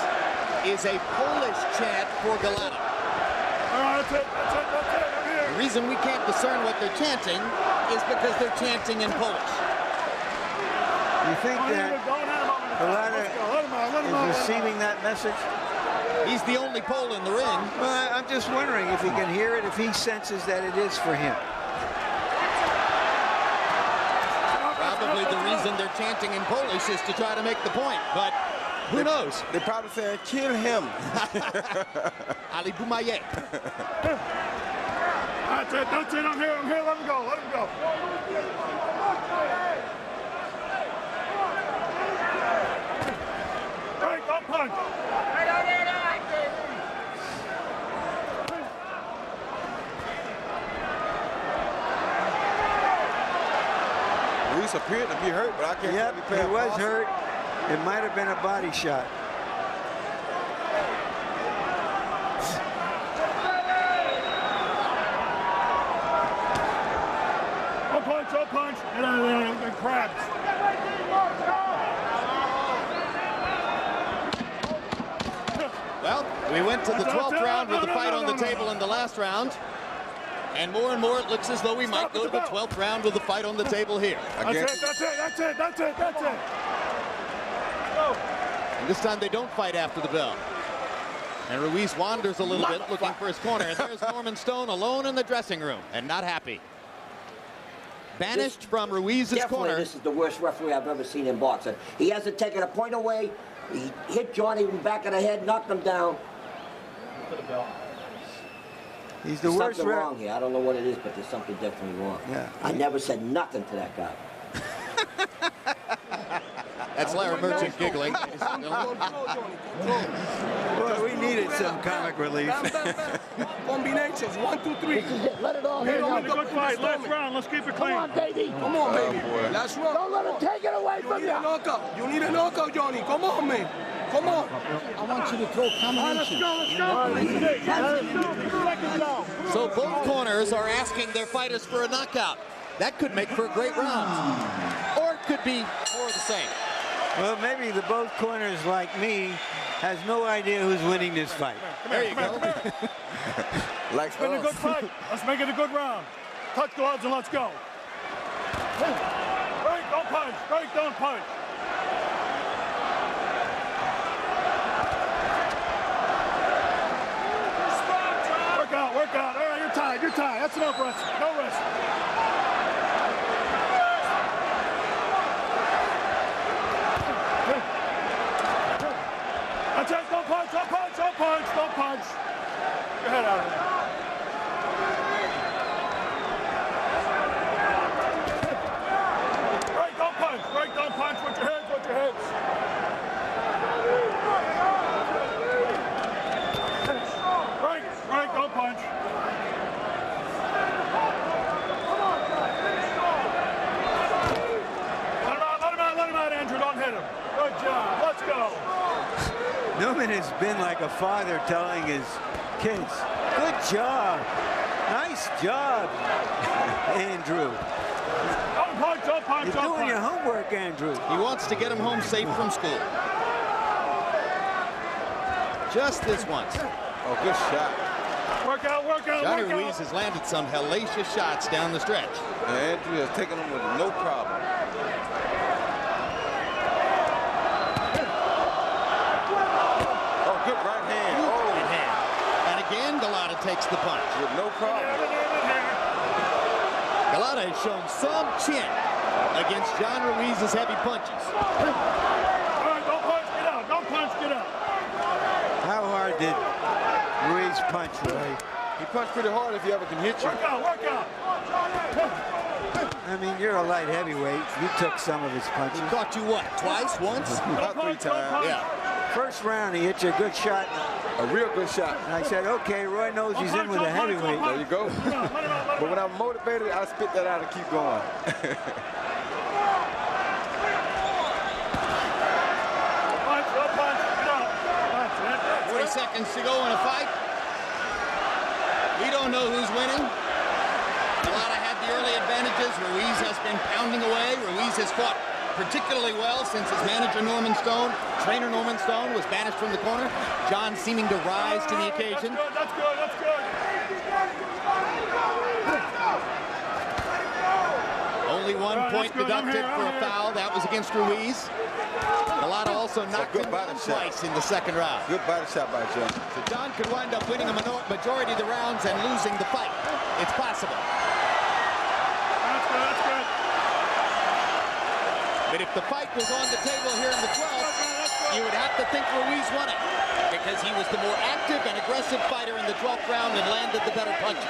is a Polish chant for Golota. All right, that's it. I'm here. The reason we can't discern what they're chanting is because they're chanting in Polish. You think that Golota is receiving that message? He's the only pole in the ring. Well, I'm just wondering if he can hear it, if he senses that it is for him. Probably the reason they're chanting in Polish is to try to make the point, but who knows? They're probably saying, kill him. Ali Boumaye. That's it, I'm here, let him go, Right, don't punch. Ruiz appeared to be hurt, but I can't Yep, he was hurt. It might have been a body shot. Don't punch, get out of there, and crabs. Well, we went to the 12th round with the fight on the table in the last round. And more it looks as though we might go to the 12th round with the fight on the table here. That's it. And this time they don't fight after the bell. And Ruiz wanders a little bit looking for his corner. And there's Norman Stone alone in the dressing room and not happy. Banished from Ruiz's corner. This is the worst referee I've ever seen in boxing. He hasn't taken a point away. He hit Johnny in the back of the head, knocked him down. He's the There's worst something wrong here. I don't know what it is, but there's something definitely wrong. Yeah. I never said nothing to that guy. That's Larry Merchant giggling. Boy, we needed some comic relief. Combinations, 1, 2, 3. This is it. Let it all hit It's out. a good fight, last round, let's keep it clean. Come on, baby. Come on, baby. Last round. Don't let him take it away from You need you. a knockout. You need a knockout, Johnny. Come on, man. Come on. I want you to throw combinations. So both corners are asking their fighters for a knockout. That could make for a great round. Or it could be more of the same. Well, maybe the both corners, like me, has no idea who's winning this fight. There you go. It's been a good fight. Let's make it a good round. Touch gloves and let's go. Break, don't punch. Break, don't punch. Work out. All right, you're tied. That's enough rest. No rest. That's it. Don't punch. Get your head out of there. Break, don't punch. With your heads. Break, don't punch. Let him out, Andrew. Don't hit him. Good job. Let's go. Newman has been like a father telling his kids, good job. Nice job, Andrew. Don't punch. You're doing your homework, Andrew. He wants to get him home safe from school. Just this once. Oh, good shot. Work out. Johnny Ruiz has landed some hellacious shots down the stretch. And Andrew has taken him with no problem. Oh, good right hand. Right hand. And again, Golota takes the punch. With no problem. Golota has shown some chin against John Ruiz's heavy punches. All right, don't punch. Get out. How hard did Ruiz punch, Roy? He punched pretty hard if he ever can hit you. Work out. I mean, you're a light heavyweight. You took some of his punches. He caught you what, twice, once? About 3 times. Yeah. First round, he hit you a good shot. A real good shot. And I said, okay, Roy knows he's in with a heavyweight. There you go. But when I'm motivated, I spit that out and keep going. 40 seconds to go in a fight. We don't know who's winning. Golota had the early advantages. Ruiz has been pounding away. Ruiz has fought particularly well since his manager Norman Stone, trainer Norman Stone, was banished from the corner. John seeming to rise to the occasion. That's good. Only one point deducted for a foul. That was against Ruiz. Golota also knocked him down twice in the second round. Good body shot by John. So John could wind up winning a majority of the rounds and losing the fight. It's possible. That's good, that's good. But if the fight was on the table here in the 12th, you would have to think Ruiz won it, because he was the more active and aggressive fighter in the 12th round and landed the better punches.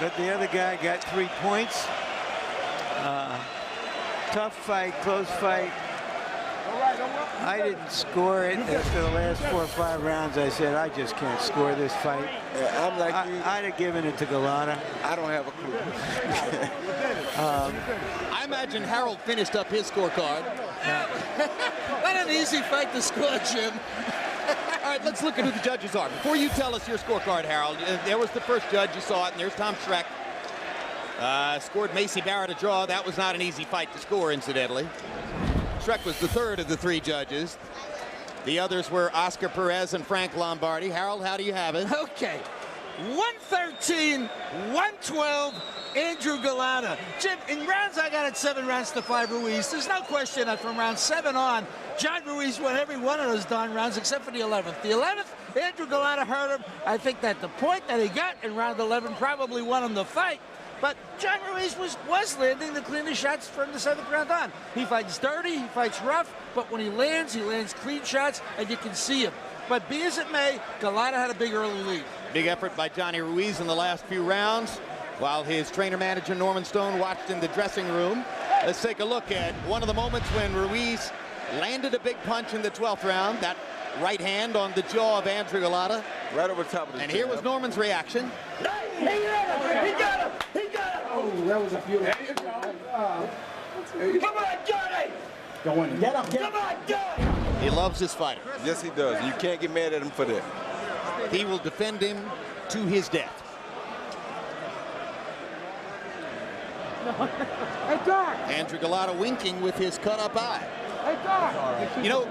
But the other guy got 3 points. Tough fight, close fight. I didn't score it. After the last 4 or 5 rounds, I said, I just can't score this fight. Yeah, I'm like you. I'd have given it to Golota. I don't have a clue. I imagine Harold finished up his scorecard. Not an easy fight to score, Jim. All right, let's look at who the judges are. Before you tell us your scorecard, Harold, there was the first judge. You saw it, and there's Tom Schreck. Scored Macy Barrett a draw. That was not an easy fight to score, incidentally. Schreck was the third of the 3 judges. The others were Oscar Perez and Frank Lombardi. Harold, how do you have it? Okay. 113, 112, Andrew Golota. Jim, in rounds, I got it 7 rounds to 5 Ruiz. There's no question that from round 7 on, John Ruiz won every one of those darn rounds except for the 11th. The 11th, Andrew Golota hurt him. I think that the point that he got in round 11 probably won him the fight. But John Ruiz was landing the cleanest shots from the 7th round on. He fights dirty, he fights rough, but when he lands clean shots, and you can see him. But be as it may, Golota had a big early lead. Big effort by Johnny Ruiz in the last few rounds, while his trainer-manager Norman Stone watched in the dressing room. Let's take a look at one of the moments when Ruiz landed a big punch in the 12th round. That right hand on the jaw of Andrew Golota. Right over top of the And here was Norman's reaction. He got him! He got him! Oh, that was a beautiful. There you go. Come on, Johnny! Go in. Get up, Come on, Johnny! He loves his fighter. Yes, he does. You can't get mad at him for that. He will defend him to his death. Hey, Doc! Andrew Golota winking with his cut-up eye. Hey, Doc! You know,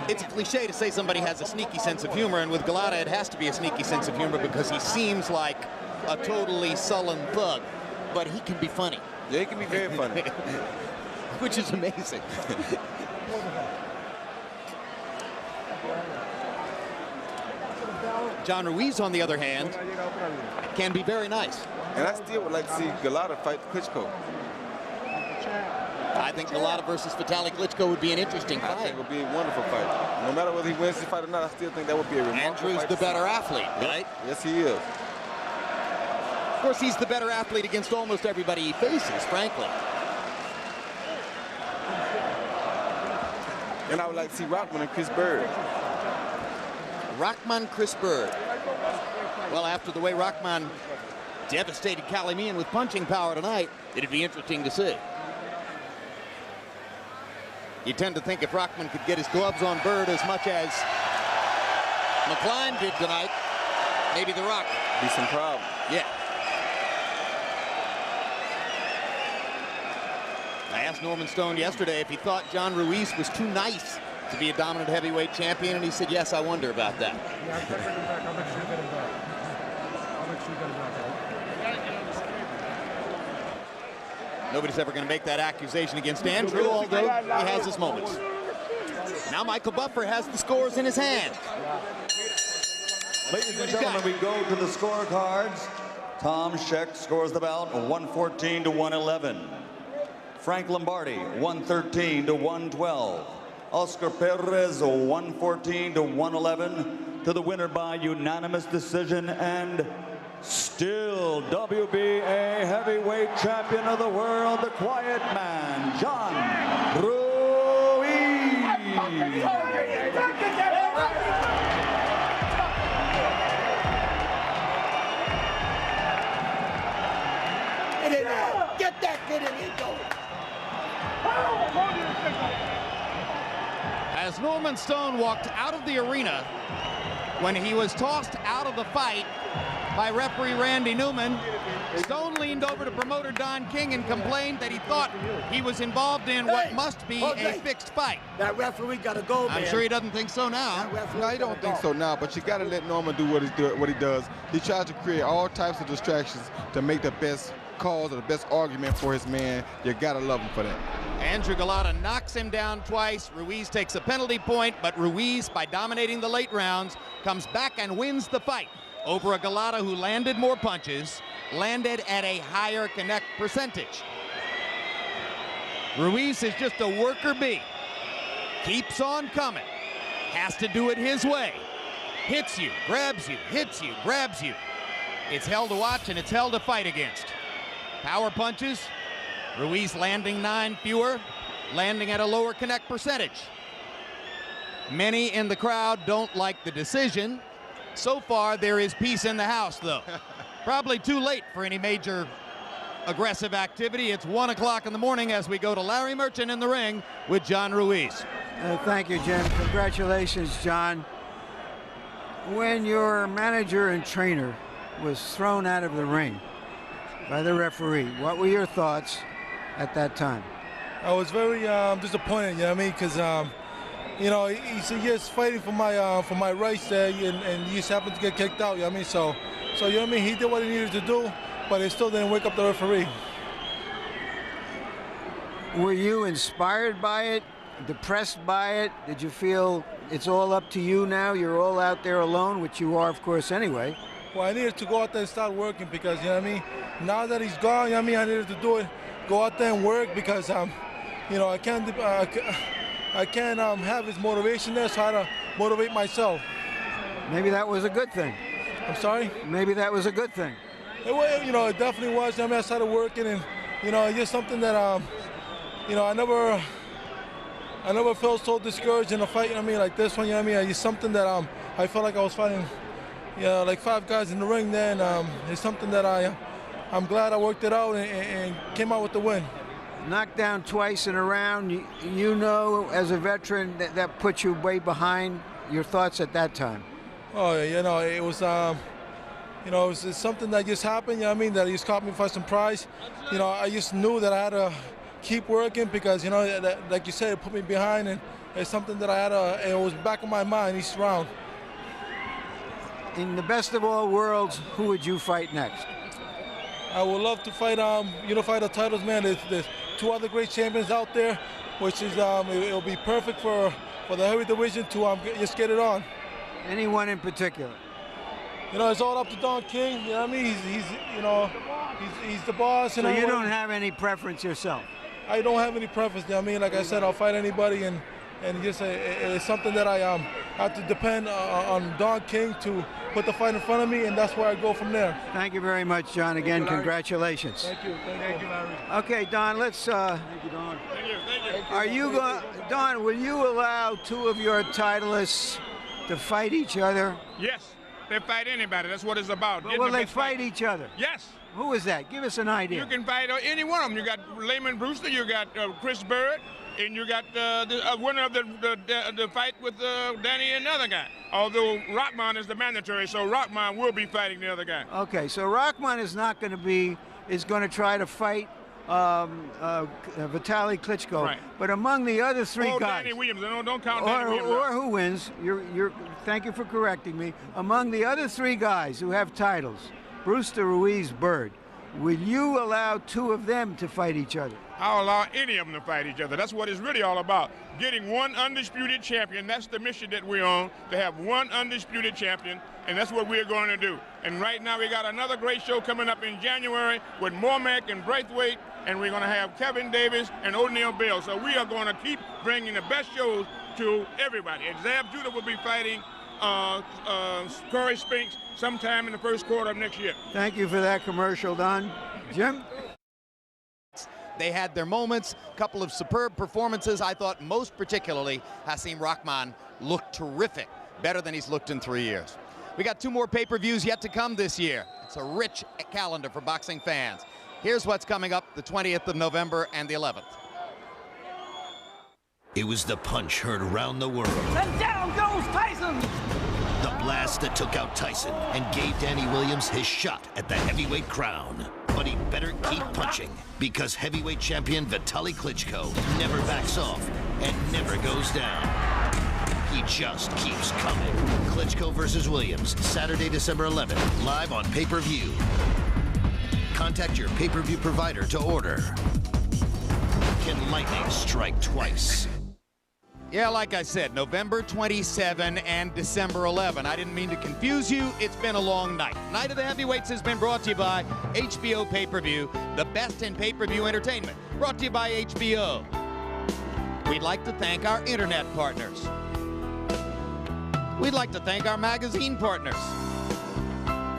it's a cliche to say somebody has a sneaky sense of humor, and with Golota it has to be a sneaky sense of humor because he seems like a totally sullen thug, but he can be funny. Yeah, he can be very funny. Which is amazing. John Ruiz, on the other hand, can be very nice. And I still would like to see Golota fight Klitschko. I think Golota versus Vitaly Klitschko would be an interesting I fight. think it would be a wonderful fight. No matter whether he wins the fight or not, I still think that would be a remarkable Andrew's fight the to see. better athlete, right? Yes, he is. Of course, he's the better athlete against almost everybody he faces, frankly. And I would like to see Rockman and Chris Bird. Rahman, Chris Bird. Well, after the way Rahman devastated Kalimian with punching power tonight, it'd be interesting to see. You tend to think if Rahman could get his gloves on Bird as much as McCline did tonight, maybe The Rock. Be some problem. Yeah. I asked Norman Stone yesterday if he thought John Ruiz was too nice to be a dominant heavyweight champion, and he said, yes, I wonder about that. Nobody's ever going to make that accusation against Andrew, although he has his moments. Now Michael Buffer has the scores in his hand. Ladies and gentlemen, we go to the scorecards. Tom Scheck scores the bout 114 to 111. Frank Lombardi 113 to 112. Oscar Perez 114 to 111 to the winner by unanimous decision and still WBA heavyweight champion of the world, the quiet man, John Ruiz. Get in there. Get that kid in here, go. As Norman Stone walked out of the arena when he was tossed out of the fight by referee Randy Newman, Stone leaned over to promoter Don King and complained that he thought he was involved in what must be a fixed fight. That referee got to go, man. I'm sure he doesn't think so now. No, he don't think so now, but you got to let Norman do what he does. He tries to create all types of distractions to make the best cause or the best argument for his man. You gotta love him for that. Andrew Golota knocks him down twice. Ruiz takes a penalty point, but Ruiz, by dominating the late rounds, comes back and wins the fight over a Golota who landed more punches, landed at a higher connect percentage. Ruiz is just a worker bee. Keeps on coming. Has to do it his way. Hits you, grabs you, hits you, grabs you. It's hell to watch and it's hell to fight against. Power punches. Ruiz landing 9 fewer, landing at a lower connect percentage. Many in the crowd don't like the decision. So far, there is peace in the house, though. Probably too late for any major aggressive activity. It's 1 o'clock in the morning as we go to Larry Merchant in the ring with John Ruiz. Thank you, Jim. Congratulations, John. When your manager and trainer was thrown out of the ring by the referee, what were your thoughts at that time? I was very disappointed, you know what I mean? Because, you know, he's just fighting for my rights there, and he just happened to get kicked out, you know what I mean? So you know what I mean? He did what he needed to do, but it still didn't wake up the referee. Were you inspired by it, depressed by it? Did you feel it's all up to you now? You're all out there alone, which you are, of course, anyway. Well, I needed to go out there and start working because, you know what I mean? Now that he's gone, you know what I mean? I needed to do it, go out there and work because, you know, I can't have his motivation there, so I had to motivate myself. Maybe that was a good thing. I'm sorry? Maybe that was a good thing. You know, it definitely was. I mean, I started working, and you know, it's just something that you know, I never felt so discouraged in a fight. You know what I mean, like this one. You know what I mean? It's something that I felt like I was fighting, you know, like 5 guys in the ring. Then it's something that I'm glad I worked it out and came out with the win. Knocked down twice in a round. You know, as a veteran, that put you way behind. Your thoughts at that time? Oh, you know, it was. You know, it's something that just happened, you know what I mean, that just caught me by surprise. You know, I just knew that I had to keep working because, you know, that, like you said, it put me behind, and it's something that I had to, it was back of my mind each round. In the best of all worlds, who would you fight next? I would love to fight, unify the titles, man. There's 2 other great champions out there, which is, it'll be perfect for the heavy division to just get it on. Anyone in particular? You know, it's all up to Don King. You know what I mean? He's the boss. So you don't have any preference yourself? I don't have any preference. You know what I mean? Like I said, I'll fight anybody, and just it's something that I have to depend on Don King to put the fight in front of me, and that's where I go from there. Thank you very much, John. Again, you, congratulations. Thank you. Thank you, Larry. Okay, Don, let's. Thank you, Don. Thank you. Don, will you allow 2 of your titleists to fight each other? Yes. They fight anybody. That's what it's about. But will they fight each other? Yes. Who is that? Give us an idea. You can fight any one of them. You got Layman Brewster, you got Chris Bird, and you got the winner of the fight with Danny and another guy. Although Rockman is the mandatory, so Rockman will be fighting the other guy. Okay, so Rockman is not going to be, is going to try to fight Vitaly Klitschko. Right. But among the other 3 guys. Danny Williams. Don't count Danny Williams. Or who wins. Thank you for correcting me. Among the other 3 guys who have titles, Brewster, Ruiz, Bird, will you allow 2 of them to fight each other? I'll allow any of them to fight each other. That's what it's really all about. Getting one undisputed champion. That's the mission that we're on, to have one undisputed champion, and that's what we're going to do. And right now we got another great show coming up in January with Mormack and Braithwaite, and we're going to have Kevin Davis and O'Neal Bell. So we are going to keep bringing the best shows to everybody. And Zab Judah will be fighting Corey Spinks sometime in the first quarter of next year. Thank you for that commercial, Don. Jim? They had their moments, a couple of superb performances. I thought most particularly Hasim Rahman looked terrific, better than he's looked in 3 years. We got 2 more pay-per-views yet to come this year. It's a rich calendar for boxing fans. Here's what's coming up the 20th of November and the 11th. It was the punch heard around the world. And down goes Tyson! The blast that took out Tyson and gave Danny Williams his shot at the heavyweight crown. But he better keep punching, because heavyweight champion Vitaly Klitschko never backs off and never goes down. He just keeps coming. Klitschko versus Williams, Saturday, December 11th, live on pay-per-view. Contact your pay-per-view provider to order. Can lightning strike twice? Yeah, like I said, November 27 and December 11. I didn't mean to confuse you. It's been a long night. Night of the Heavyweights has been brought to you by HBO Pay-Per-View, the best in pay-per-view entertainment. Brought to you by HBO. We'd like to thank our internet partners. We'd like to thank our magazine partners.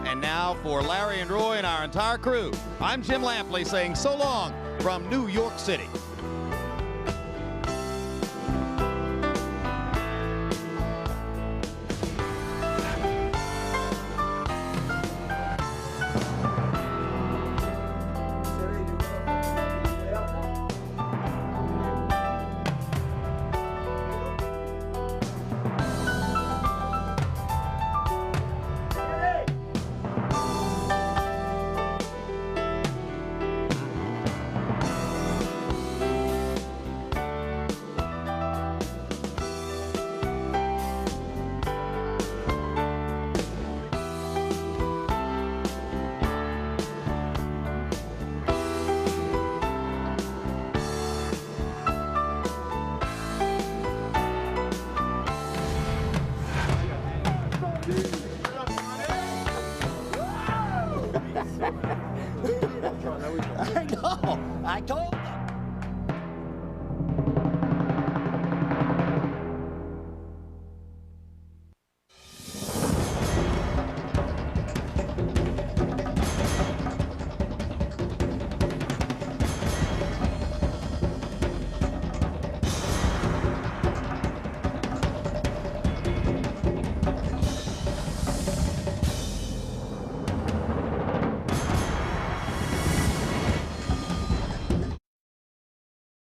And now for Larry and Roy and our entire crew, I'm Jim Lampley saying so long from New York City.